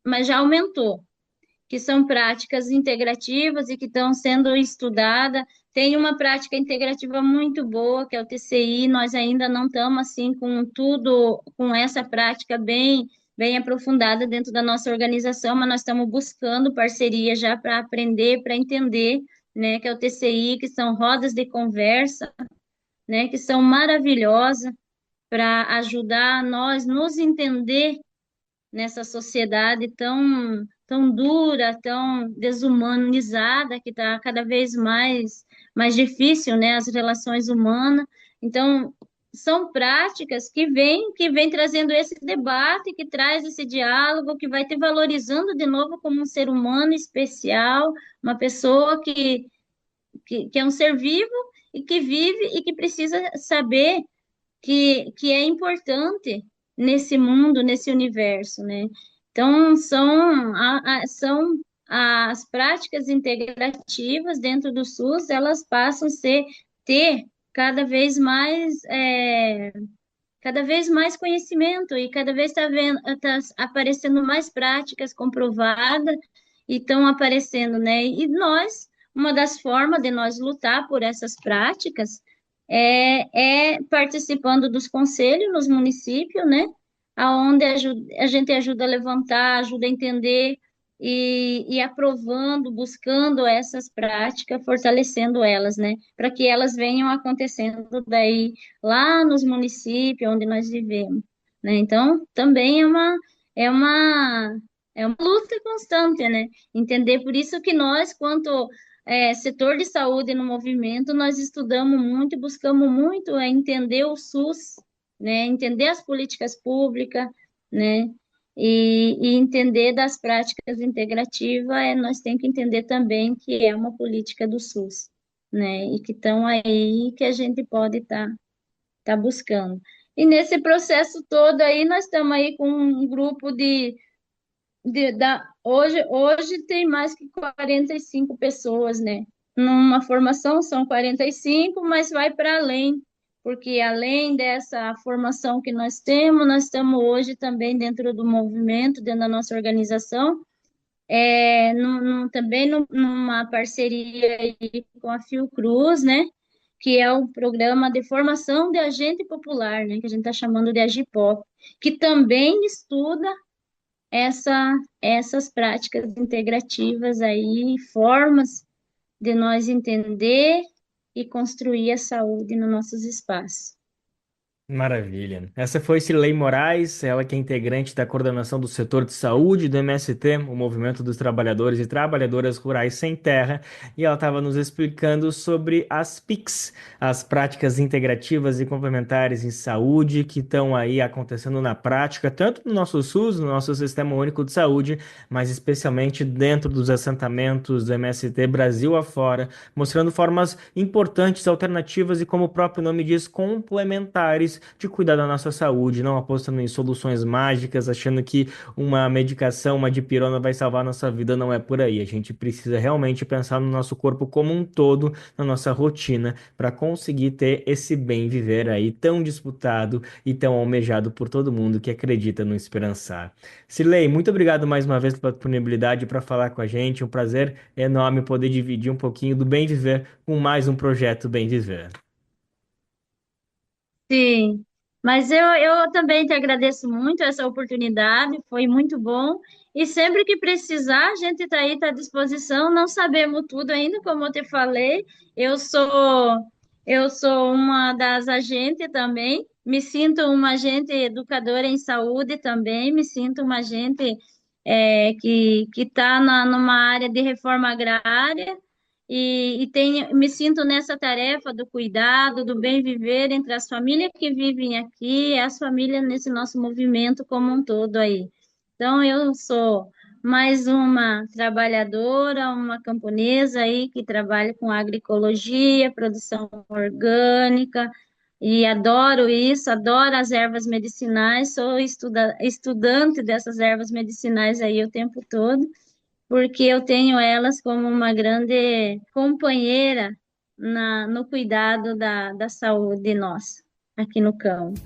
Speaker 11: mas já aumentou. que são práticas integrativas e que estão sendo estudadas. Tem uma prática integrativa muito boa, que é o TCI. Nós ainda não estamos assim com tudo, com essa prática bem aprofundada dentro da nossa organização, mas nós estamos buscando parceria já para aprender, para entender, né, que é o TCI, que são rodas de conversa, né, que são maravilhosas para ajudar nós nos entender nessa sociedade tão dura, tão desumanizada, que está cada vez mais difícil, né, as relações humanas. Então, são práticas que vem trazendo esse debate, que traz esse diálogo, que vai te valorizando de novo como um ser humano especial, uma pessoa que é um ser vivo e que vive e que precisa saber que é importante nesse mundo, nesse universo, né? Então, são as práticas integrativas dentro do SUS, elas passam a ter cada vez mais conhecimento e cada vez tá aparecendo mais práticas comprovadas e estão aparecendo, né? E uma das formas de nós lutar por essas práticas é participando dos conselhos nos municípios, né? Aonde a gente ajuda a levantar, ajuda a entender e aprovando, buscando essas práticas, fortalecendo elas, né? Para que elas venham acontecendo daí lá nos municípios onde nós vivemos, né? Então, também é uma, é uma luta constante, né? Entender, por isso que nós, quanto setor de saúde no movimento, nós estudamos muito e buscamos muito entender o SUS, né? Entender as políticas públicas, né? E entender das práticas integrativas, nós temos que entender também que é uma política do SUS, né? E que estão aí, que a gente pode tá buscando. E nesse processo todo aí, nós estamos aí com um grupo hoje tem mais que 45 pessoas, né? Numa formação são 45, mas vai para além, porque além dessa formação que nós estamos hoje também dentro do movimento, dentro da nossa organização, também numa parceria aí com a Fiocruz, né? Que é o programa de formação de agente popular, né? Que a gente está chamando de Agipop, que também estuda essas práticas integrativas aí, formas de nós entender e construir a saúde nos nossos espaços.
Speaker 10: Maravilha. Essa foi Cirlei Moraes, ela que é integrante da coordenação do setor de saúde do MST, o Movimento dos Trabalhadores e Trabalhadoras Rurais Sem Terra, e ela estava nos explicando sobre as PICs, as práticas integrativas e complementares em saúde, que estão aí acontecendo na prática, tanto no nosso SUS, no nosso Sistema Único de Saúde, mas especialmente dentro dos assentamentos do MST Brasil afora, mostrando formas importantes, alternativas e, como o próprio nome diz, complementares de cuidar da nossa saúde, não apostando em soluções mágicas, achando que uma medicação, uma dipirona vai salvar a nossa vida. Não é por aí. A gente precisa realmente pensar no nosso corpo como um todo, na nossa rotina, para conseguir ter esse bem viver aí tão disputado e tão almejado por todo mundo que acredita no esperançar. Cirlei, muito obrigado mais uma vez pela disponibilidade para falar com a gente. Um prazer enorme poder dividir um pouquinho do bem viver com mais um projeto Bem Viver.
Speaker 11: Sim, mas eu também te agradeço muito essa oportunidade, foi muito bom. E sempre que precisar, a gente está aí, está à disposição. Não sabemos tudo ainda, como eu te falei. Eu sou, eu sou uma das agentes também. Me sinto uma agente educadora em saúde também. Me sinto uma agente que está numa área de reforma agrária me sinto nessa tarefa do cuidado, do bem viver entre as famílias que vivem aqui e as famílias nesse nosso movimento como um todo aí. Então, eu sou mais uma trabalhadora, uma camponesa aí que trabalha com agroecologia, produção orgânica, e adoro isso, adoro as ervas medicinais, sou estudante dessas ervas medicinais aí o tempo todo, porque eu tenho elas como uma grande companheira no cuidado da saúde nossa, aqui no campo.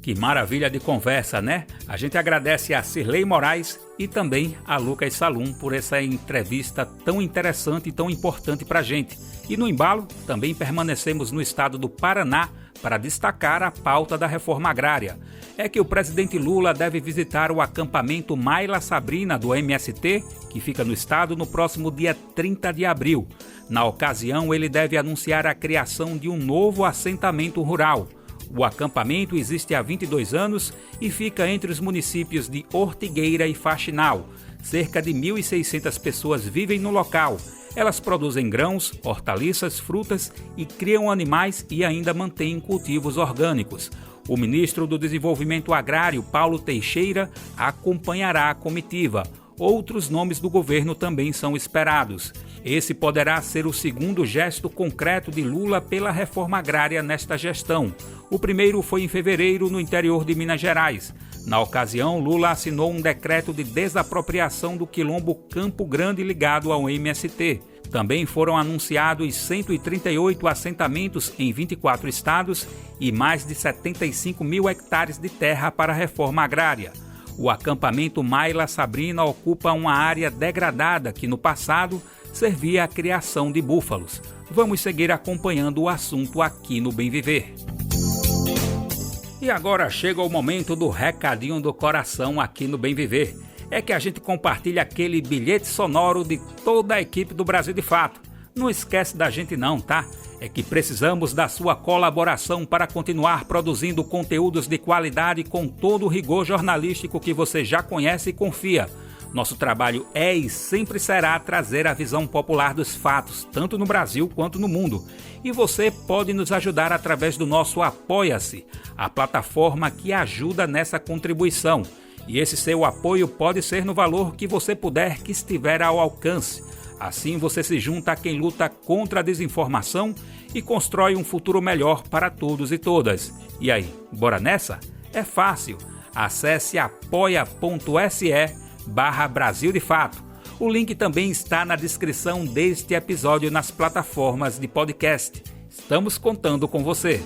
Speaker 2: Que maravilha de conversa, né? A gente agradece a Cirlei Moraes e também a Lucas Salum por essa entrevista tão interessante e tão importante para a gente. E no embalo, também permanecemos no estado do Paraná para destacar a pauta da reforma agrária. É que o presidente Lula deve visitar o acampamento Maila Sabrina do MST, que fica no estado, no próximo dia 30 de abril. Na ocasião, ele deve anunciar a criação de um novo assentamento rural. O acampamento existe há 22 anos e fica entre os municípios de Ortigueira e Faxinal. Cerca de 1.600 pessoas vivem no local. Elas produzem grãos, hortaliças, frutas e criam animais e ainda mantêm cultivos orgânicos. O ministro do Desenvolvimento Agrário, Paulo Teixeira, acompanhará a comitiva. Outros nomes do governo também são esperados. Esse poderá ser o segundo gesto concreto de Lula pela reforma agrária nesta gestão. O primeiro foi em fevereiro, no interior de Minas Gerais. Na ocasião, Lula assinou um decreto de desapropriação do quilombo Campo Grande ligado ao MST. Também foram anunciados 138 assentamentos em 24 estados e mais de 75 mil hectares de terra para a reforma agrária. O acampamento Maila Sabrina ocupa uma área degradada que no passado servia à criação de búfalos. Vamos seguir acompanhando o assunto aqui no Bem Viver. E agora chega o momento do recadinho do coração aqui no Bem Viver. É que a gente compartilha aquele bilhete sonoro de toda a equipe do Brasil de Fato. Não esquece da gente não, tá? É que precisamos da sua colaboração para continuar produzindo conteúdos de qualidade com todo o rigor jornalístico que você já conhece e confia. Nosso trabalho é e sempre será trazer a visão popular dos fatos, tanto no Brasil quanto no mundo. E você pode nos ajudar através do nosso Apoia-se, a plataforma que ajuda nessa contribuição. E esse seu apoio pode ser no valor que você puder, que estiver ao alcance. Assim você se junta a quem luta contra a desinformação e constrói um futuro melhor para todos e todas. E aí, bora nessa? É fácil. Acesse apoia.se/Brasil de Fato. O link também está na descrição deste episódio nas plataformas de podcast. Estamos contando com você.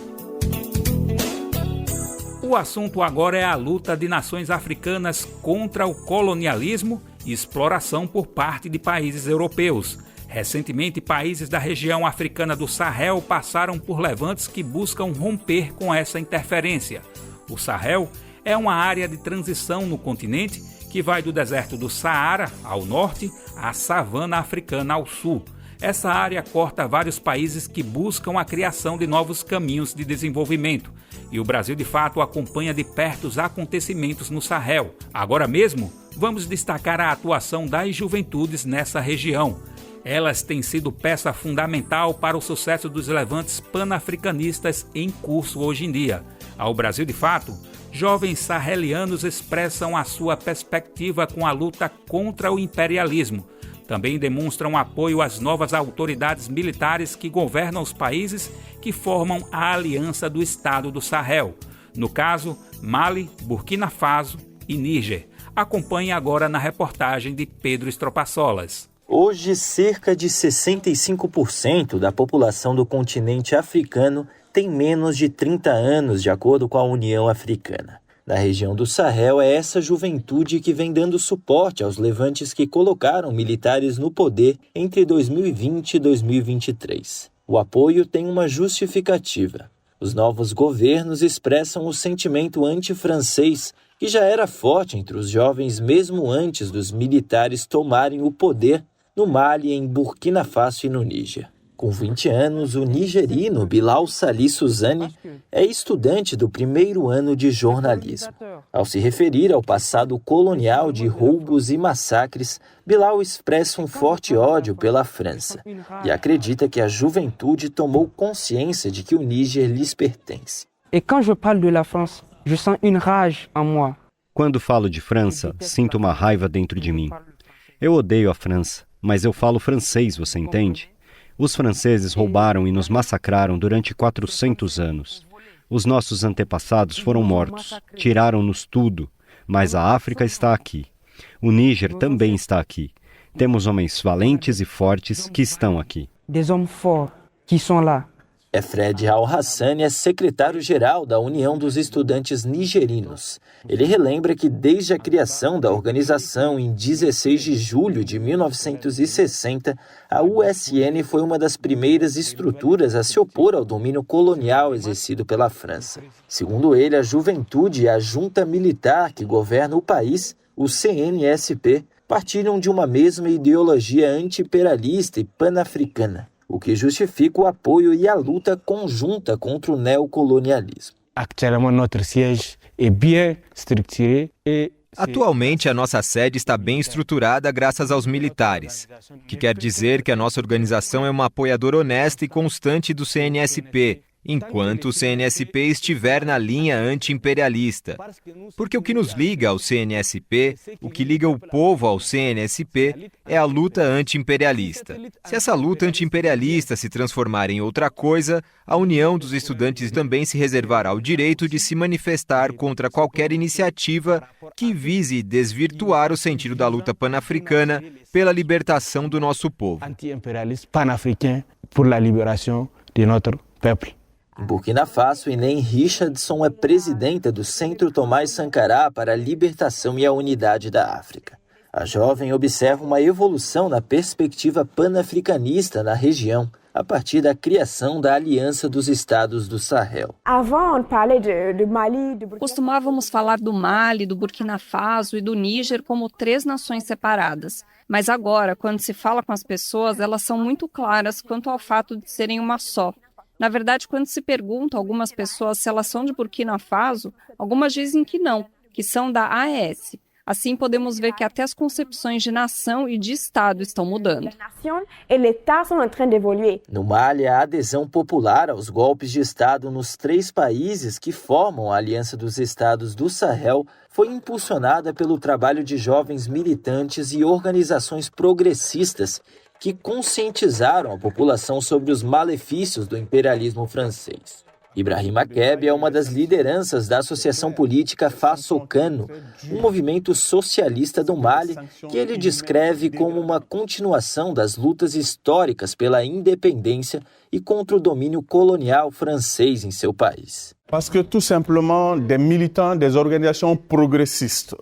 Speaker 2: O assunto agora é a luta de nações africanas contra o colonialismo e exploração por parte de países europeus. Recentemente, países da região africana do Sahel passaram por levantes que buscam romper com essa interferência. O Sahel é uma área de transição no continente que vai do deserto do Saara, ao norte, à savana africana ao sul. Essa área corta vários países que buscam a criação de novos caminhos de desenvolvimento. E o Brasil, de fato, acompanha de perto os acontecimentos no Sahel. Agora mesmo, vamos destacar a atuação das juventudes nessa região. Elas têm sido peça fundamental para o sucesso dos levantes panafricanistas em curso hoje em dia. Ao Brasil, de fato, jovens sahelianos expressam a sua perspectiva com a luta contra o imperialismo. Também demonstram apoio às novas autoridades militares que governam os países que formam a Aliança do Estado do Sahel. No caso, Mali, Burkina Faso e Níger. Acompanhe agora na reportagem de Pedro Estropaçolas.
Speaker 12: Hoje, cerca de 65% da população do continente africano tem menos de 30 anos, de acordo com a União Africana. Na região do Sahel, é essa juventude que vem dando suporte aos levantes que colocaram militares no poder entre 2020 e 2023. O apoio tem uma justificativa. Os novos governos expressam o sentimento anti-francês, que já era forte entre os jovens mesmo antes dos militares tomarem o poder no Mali, em Burkina Faso e no Níger. Com 20 anos, o nigerino Bilal Salih Suzane é estudante do primeiro ano de jornalismo. Ao se referir ao passado colonial de roubos e massacres, Bilal expressa um forte ódio pela França e acredita que a juventude tomou consciência de que o Níger lhes pertence.
Speaker 13: Quando falo de França, sinto uma raiva dentro de mim. Eu odeio a França, mas eu falo francês, você entende? Os franceses roubaram e nos massacraram durante 400 anos. Os nossos antepassados foram mortos, tiraram-nos tudo, mas a África está aqui. O Níger também está aqui. Temos homens valentes e fortes que estão aqui.
Speaker 12: Efred Al-Hassani é secretário-geral da União dos Estudantes Nigerinos. Ele relembra que desde a criação da organização em 16 de julho de 1960, a USN foi uma das primeiras estruturas a se opor ao domínio colonial exercido pela França. Segundo ele, a juventude e a junta militar que governa o país, o CNSP, partilham de uma mesma ideologia anti-imperialista e pan-africana, o que justifica o apoio e a luta conjunta contra o neocolonialismo.
Speaker 14: Atualmente, a nossa sede está bem estruturada graças aos militares, que quer dizer que a nossa organização é uma apoiadora honesta e constante do CNSP, enquanto o CNSP estiver na linha anti-imperialista. Porque o que nos liga ao CNSP, o que liga o povo ao CNSP, é a luta anti-imperialista. Se essa luta anti-imperialista se transformar em outra coisa, a União dos Estudantes também se reservará o direito de se manifestar contra qualquer iniciativa que vise desvirtuar o sentido da luta pan-africana pela libertação do nosso povo.
Speaker 15: Anti-imperialista pan-africain pour la libération de notre peuple.
Speaker 12: Em Burkina Faso, Inem Richardson é presidenta do Centro Tomás Sankara para a Libertação e a Unidade da África. A jovem observa uma evolução na perspectiva panafricanista na região, a partir da criação da Aliança dos Estados do Sahel.
Speaker 16: Costumávamos falar do Mali, do Burkina Faso e do Níger como 3 nações separadas. Mas agora, quando se fala com as pessoas, elas são muito claras quanto ao fato de serem uma só. Na verdade, quando se pergunta a algumas pessoas se elas são de Burkina Faso, algumas dizem que não, que são da AES. Assim, podemos ver que até as concepções de nação e de Estado estão mudando.
Speaker 12: No Mali, a adesão popular aos golpes de Estado nos 3 países que formam a Aliança dos Estados do Sahel foi impulsionada pelo trabalho de jovens militantes e organizações progressistas que conscientizaram a população sobre os malefícios do imperialismo francês. Ibrahim Makeb é uma das lideranças da associação política Fasokano, um movimento socialista do Mali que ele descreve como uma continuação das lutas históricas pela independência e contra o domínio colonial francês em seu país.
Speaker 15: Parce que, tout simplement, des militants des organisations progressistes.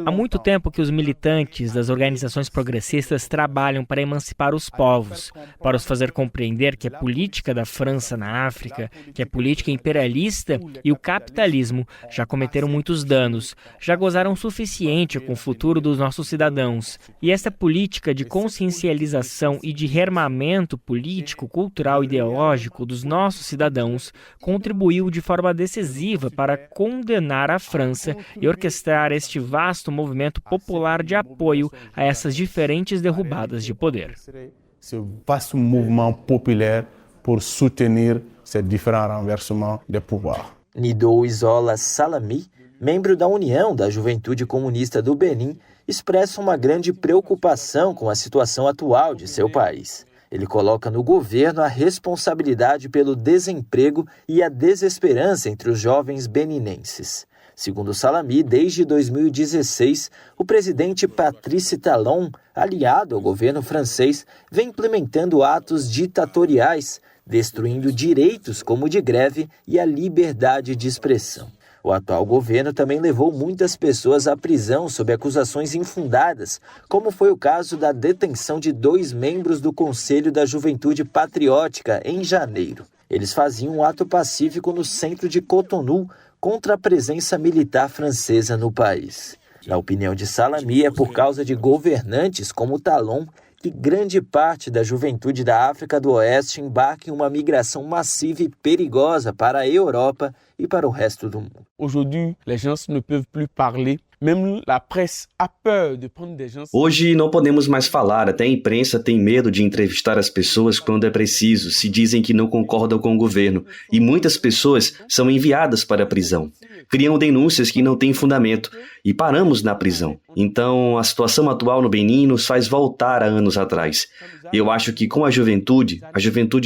Speaker 10: Há muito tempo que os militantes das organizações progressistas trabalham para emancipar os povos, para os fazer compreender que a política da França na África, que a política imperialista e o capitalismo já cometeram muitos danos, já gozaram o suficiente com o futuro dos nossos cidadãos. E essa política de consciencialização e de rearmamento político, cultural e ideológico dos nossos cidadãos contribuiu de forma decisiva para condenar a França e orquestrar este vasto movimento popular de apoio a essas diferentes derrubadas de poder.
Speaker 15: Ce vaste mouvement populaire pour soutenir ces différents renversements de pouvoir.
Speaker 12: Nidou Isola Salami, membro da União da Juventude Comunista do Benin, expressa uma grande preocupação com a situação atual de seu país. Ele coloca no governo a responsabilidade pelo desemprego e a desesperança entre os jovens beninenses. Segundo Salami, desde 2016, o presidente Patrice Talon, aliado ao governo francês, vem implementando atos ditatoriais, destruindo direitos como o de greve e a liberdade de expressão. O atual governo também levou muitas pessoas à prisão sob acusações infundadas, como foi o caso da detenção de 2 membros do Conselho da Juventude Patriótica em janeiro. Eles faziam um ato pacífico no centro de Cotonou contra a presença militar francesa no país. Na opinião de Salami, é por causa de governantes como Talon que grande parte da juventude da África do Oeste embarca em uma migração massiva e perigosa para a Europa e para o resto do mundo.
Speaker 15: Aujourd'hui, les gens ne peuvent plus parler. Même la presse a peur de prendre des gens.
Speaker 17: Hoje não podemos mais falar, até a imprensa tem medo de entrevistar as pessoas quando é preciso, se dizem que não concordam com o governo, e muitas pessoas são enviadas para a prisão. Criam denúncias que não têm fundamento e paramos na prisão. Então, a situação atual no Benin nos faz voltar a anos atrás. Eu acho que com a juventude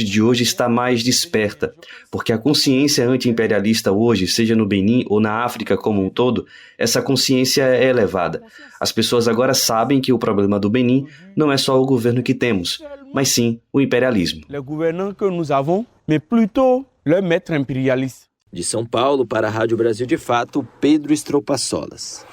Speaker 17: de hoje está mais desperta, porque a consciência anti-imperialista hoje, seja no Benin ou na África como um todo, essa consciência é elevada. As pessoas agora sabem que o problema do Benin não é só o governo que temos, mas sim o imperialismo.
Speaker 15: Le gouvernement que nous avons
Speaker 18: mais plutôt leur maître impérialiste.
Speaker 12: De São Paulo para a Rádio Brasil de Fato, Pedro Estropaçolas.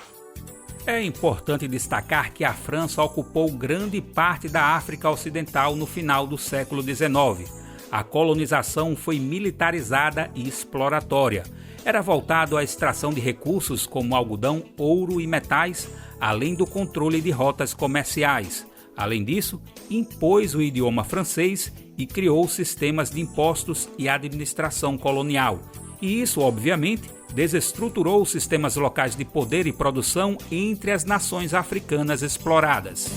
Speaker 2: É importante destacar que a França ocupou grande parte da África Ocidental no final do século XIX. A colonização foi militarizada e exploratória. Era voltado à extração de recursos como algodão, ouro e metais, além do controle de rotas comerciais. Além disso, impôs o idioma francês e criou sistemas de impostos e administração colonial. E isso, obviamente, desestruturou os sistemas locais de poder e produção entre as nações africanas exploradas.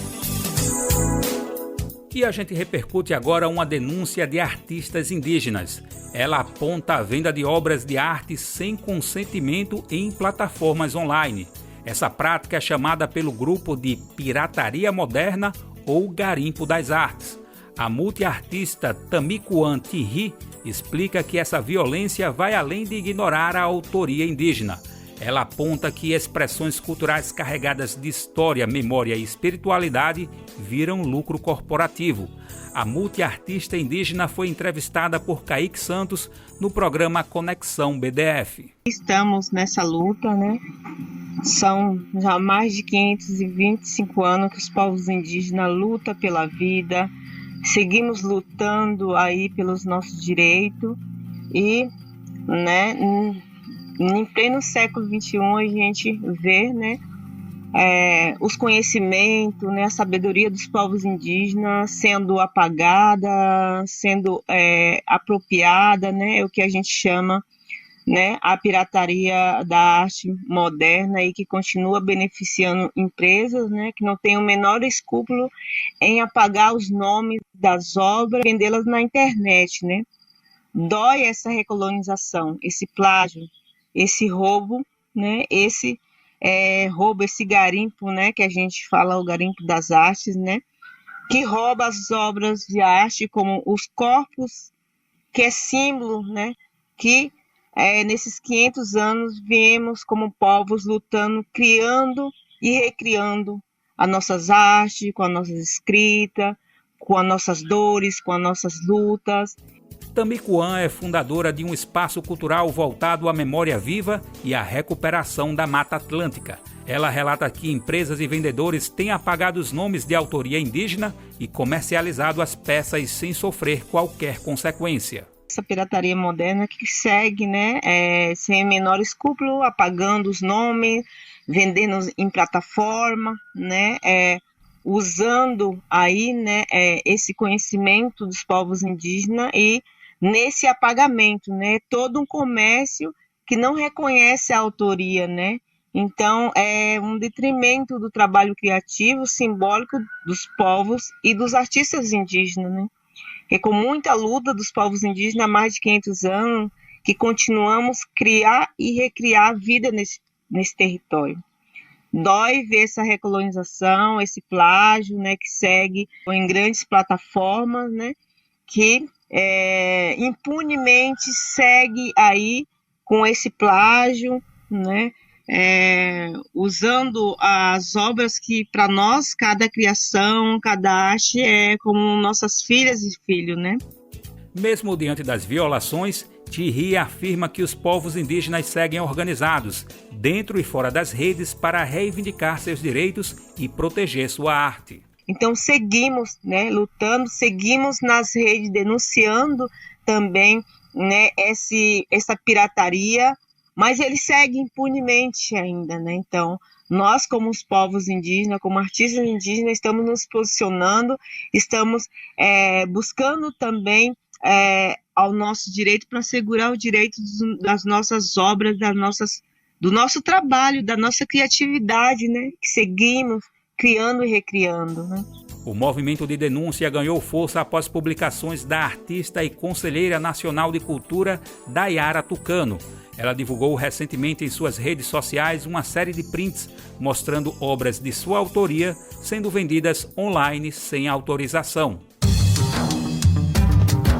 Speaker 2: E a gente repercute agora uma denúncia de artistas indígenas. Ela aponta a venda de obras de arte sem consentimento em plataformas online. Essa prática é chamada pelo grupo de pirataria moderna ou garimpo das artes. A multiartista Tamikuan Thierry explica que essa violência vai além de ignorar a autoria indígena. Ela aponta que expressões culturais carregadas de história, memória e espiritualidade viram lucro corporativo. A multiartista indígena foi entrevistada por Kaique Santos no programa Conexão BDF.
Speaker 19: Estamos nessa luta, né? São já mais de 525 anos que os povos indígenas lutam pela vida. Seguimos lutando aí pelos nossos direitos e, né, em pleno século XXI a gente vê, né, os conhecimentos, né, a sabedoria dos povos indígenas sendo apagada, sendo apropriada, né, é o que a gente chama, né, a pirataria da arte moderna e que continua beneficiando empresas, né, que não têm o menor escrúpulo em apagar os nomes das obras e vendê-las na internet, né. Dói essa recolonização, esse plágio, esse roubo, né, esse roubo, esse garimpo, né, que a gente fala, o garimpo das artes, né, que rouba as obras de arte como os corpos, que é símbolo, né, que nesses 500 anos viemos como povos lutando, criando e recriando as nossas artes, com as nossas escritas, com as nossas dores, com as nossas lutas.
Speaker 2: Tamikuan é fundadora de um espaço cultural voltado à memória viva e à recuperação da Mata Atlântica. Ela relata que empresas e vendedores têm apagado os nomes de autoria indígena e comercializado as peças sem sofrer qualquer consequência.
Speaker 19: Essa pirataria moderna que segue, né, sem menor escrúpulo, apagando os nomes, vendendo em plataforma, né, usando aí, né, esse conhecimento dos povos indígenas e nesse apagamento, né, todo um comércio que não reconhece a autoria, né, então é um detrimento do trabalho criativo, simbólico dos povos e dos artistas indígenas, né. É com muita luta dos povos indígenas há mais de 500 anos que continuamos a criar e recriar a vida nesse território. Dói ver essa recolonização, esse plágio, né, que segue em grandes plataformas, né, que impunemente segue aí com esse plágio, né, usando as obras que para nós cada criação, cada arte é como nossas filhas e filhos, né?
Speaker 2: Mesmo diante das violações, Thierry afirma que os povos indígenas seguem organizados, dentro e fora das redes, para reivindicar seus direitos e proteger sua arte.
Speaker 19: Então seguimos, né, lutando, seguimos nas redes denunciando também, né, essa pirataria, mas ele segue impunemente ainda, né? Então, nós como os povos indígenas, como artistas indígenas, estamos nos posicionando, estamos buscando também ao nosso direito para assegurar o direito das nossas obras, do nosso trabalho, da nossa criatividade, né? Que seguimos criando e recriando, né?
Speaker 2: O movimento de denúncia ganhou força após publicações da artista e conselheira nacional de cultura Dayara Tucano. Ela divulgou recentemente em suas redes sociais uma série de prints mostrando obras de sua autoria sendo vendidas online sem autorização.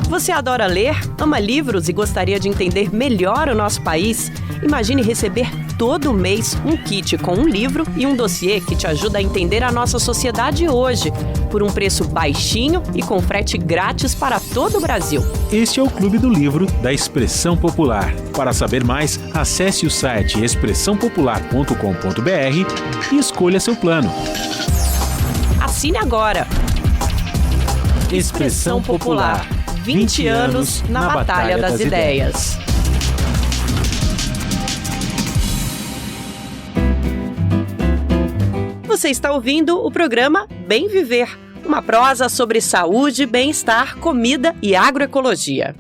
Speaker 3: Você adora ler, ama livros e gostaria de entender melhor o nosso país? Imagine receber todo mês um kit com um livro e um dossiê que te ajuda a entender a nossa sociedade hoje, por um preço baixinho e com frete grátis para todo o Brasil.
Speaker 20: Este é o Clube do Livro da Expressão Popular. Para saber mais, acesse o site expressãopopular.com.br e escolha seu plano.
Speaker 3: Assine agora! Expressão Popular. 20 anos na Batalha das Ideias. Você está ouvindo o programa Bem Viver, uma prosa sobre saúde, bem-estar, comida e agroecologia.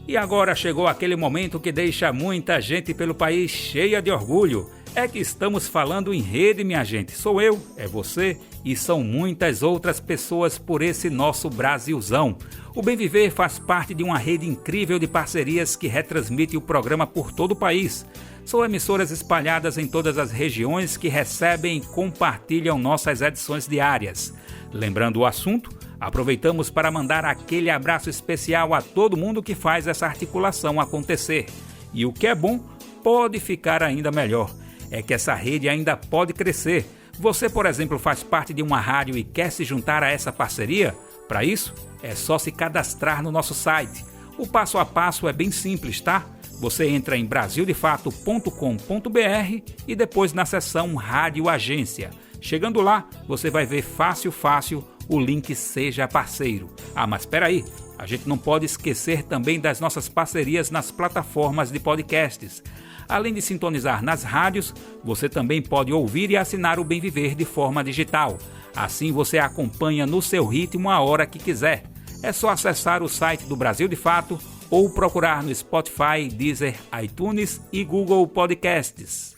Speaker 2: E agora chegou aquele momento que deixa muita gente pelo país cheia de orgulho. É que estamos falando em rede, minha gente. Sou eu, é você e são muitas outras pessoas por esse nosso Brasilzão. O Bem Viver faz parte de uma rede incrível de parcerias que retransmite o programa por todo o país. São emissoras espalhadas em todas as regiões que recebem e compartilham nossas edições diárias. Lembrando o assunto, aproveitamos para mandar aquele abraço especial a todo mundo que faz essa articulação acontecer. E o que é bom pode ficar ainda melhor. É que essa rede ainda pode crescer. Você, por exemplo, faz parte de uma rádio e quer se juntar a essa parceria? Para isso, é só se cadastrar no nosso site. O passo a passo é bem simples, tá? Você entra em brasildefato.com.br e depois na seção Rádio Agência. Chegando lá, você vai ver fácil o link Seja Parceiro. Ah, mas espera aí, a gente não pode esquecer também das nossas parcerias nas plataformas de podcasts. Além de sintonizar nas rádios, você também pode ouvir e assinar o Bem Viver de forma digital. Assim você acompanha no seu ritmo a hora que quiser. É só acessar o site do Brasil de Fato ou procurar no Spotify, Deezer, iTunes e Google Podcasts.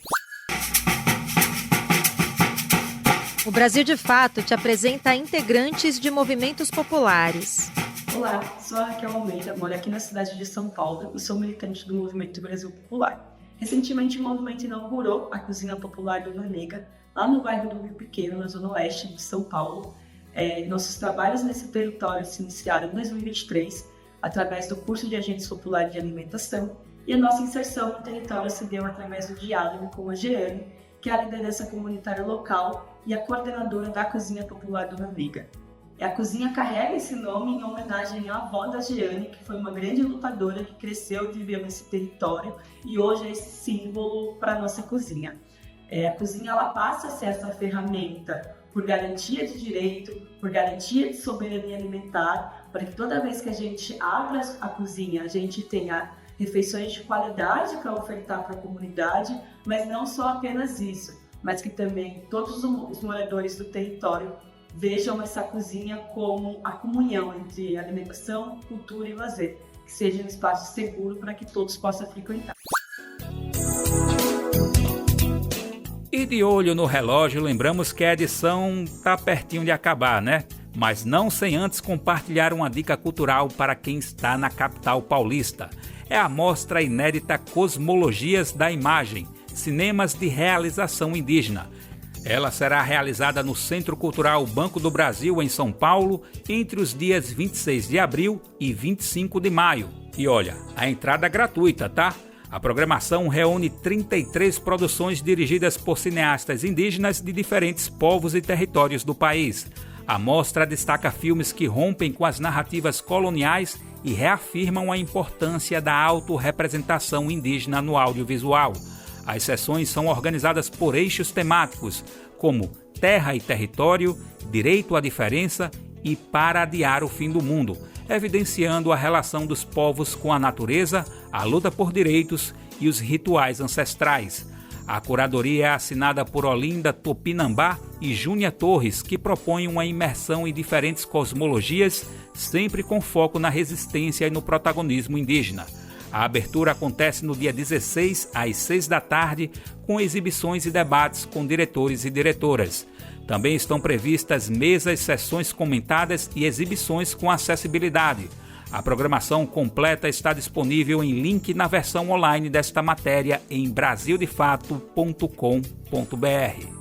Speaker 21: O Brasil de Fato te apresenta integrantes de movimentos populares.
Speaker 22: Olá, sou a Raquel Almeida, moro aqui na cidade de São Paulo e sou militante do Movimento Brasil Popular. Recentemente, o movimento inaugurou a Cozinha Popular Dona Nega, lá no bairro do Rio Pequeno, na zona oeste de São Paulo. Nossos trabalhos nesse território se iniciaram em 2023, através do curso de Agentes Populares de Alimentação, e a nossa inserção no território se deu através do diálogo com a Jeane, que é a liderança comunitária local e a coordenadora da Cozinha Popular Dona Nega. A cozinha carrega esse nome em homenagem à avó da Jeane, que foi uma grande lutadora que cresceu e viveu nesse território e hoje é esse símbolo para a nossa cozinha. A cozinha ela passa a ser essa ferramenta por garantia de direito, por garantia de soberania alimentar, para que toda vez que a gente abra a cozinha, a gente tenha refeições de qualidade para ofertar para a comunidade, mas não só apenas isso, mas que também todos os moradores do território vejam essa cozinha como a comunhão entre alimentação, cultura e lazer, que seja um espaço seguro para que todos possam frequentar.
Speaker 2: E de olho no relógio, lembramos que a edição está pertinho de acabar, né? Mas não sem antes compartilhar uma dica cultural para quem está na capital paulista. É a mostra inédita Cosmologias da Imagem, Cinemas de Realização Indígena. Ela será realizada no Centro Cultural Banco do Brasil, em São Paulo, entre os dias 26 de abril e 25 de maio. E olha, a entrada é gratuita, tá? A programação reúne 33 produções dirigidas por cineastas indígenas de diferentes povos e territórios do país. A mostra destaca filmes que rompem com as narrativas coloniais e reafirmam a importância da autorrepresentação indígena no audiovisual. As sessões são organizadas por eixos temáticos, como Terra e Território, Direito à Diferença e Para Adiar o Fim do Mundo, evidenciando a relação dos povos com a natureza, a luta por direitos e os rituais ancestrais. A curadoria é assinada por Olinda Tupinambá e Júnia Torres, que propõem uma imersão em diferentes cosmologias, sempre com foco na resistência e no protagonismo indígena. A abertura acontece no dia 16, às 6 da tarde, com exibições e debates com diretores e diretoras. Também estão previstas mesas, sessões comentadas e exibições com acessibilidade. A programação completa está disponível em link na versão online desta matéria em brasildefato.com.br.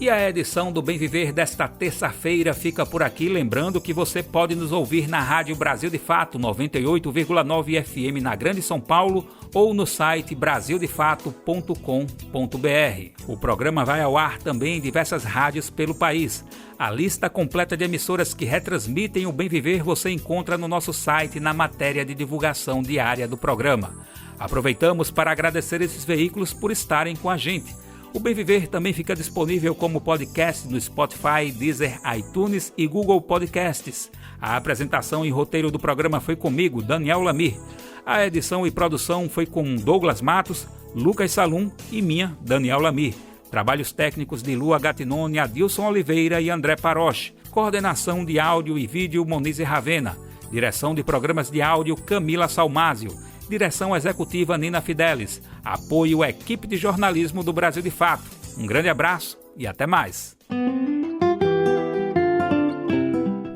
Speaker 2: E a edição do Bem Viver desta terça-feira fica por aqui, lembrando que você pode nos ouvir na Rádio Brasil de Fato, 98,9 FM na Grande São Paulo ou no site brasildefato.com.br. O programa vai ao ar também em diversas rádios pelo país. A lista completa de emissoras que retransmitem o Bem Viver você encontra no nosso site na matéria de divulgação diária do programa. Aproveitamos para agradecer esses veículos por estarem com a gente. O Bem Viver também fica disponível como podcast no Spotify, Deezer, iTunes e Google Podcasts. A apresentação e roteiro do programa foi comigo, Daniel Lamir. A edição e produção foi com Douglas Matos, Lucas Salum e minha, Daniel Lamir. Trabalhos técnicos de Lua Gatinone, Adilson Oliveira e André Paroche. Coordenação de áudio e vídeo, Monize Ravena. Direção de programas de áudio, Camila Salmásio. Direção executiva, Nina Fidelis. Apoio, equipe de jornalismo do Brasil de Fato. Um grande abraço e até mais.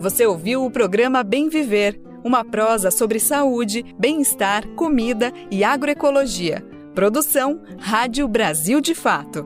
Speaker 1: Você ouviu o programa Bem Viver, uma prosa sobre saúde, bem-estar, comida e agroecologia. Produção, Rádio Brasil de Fato.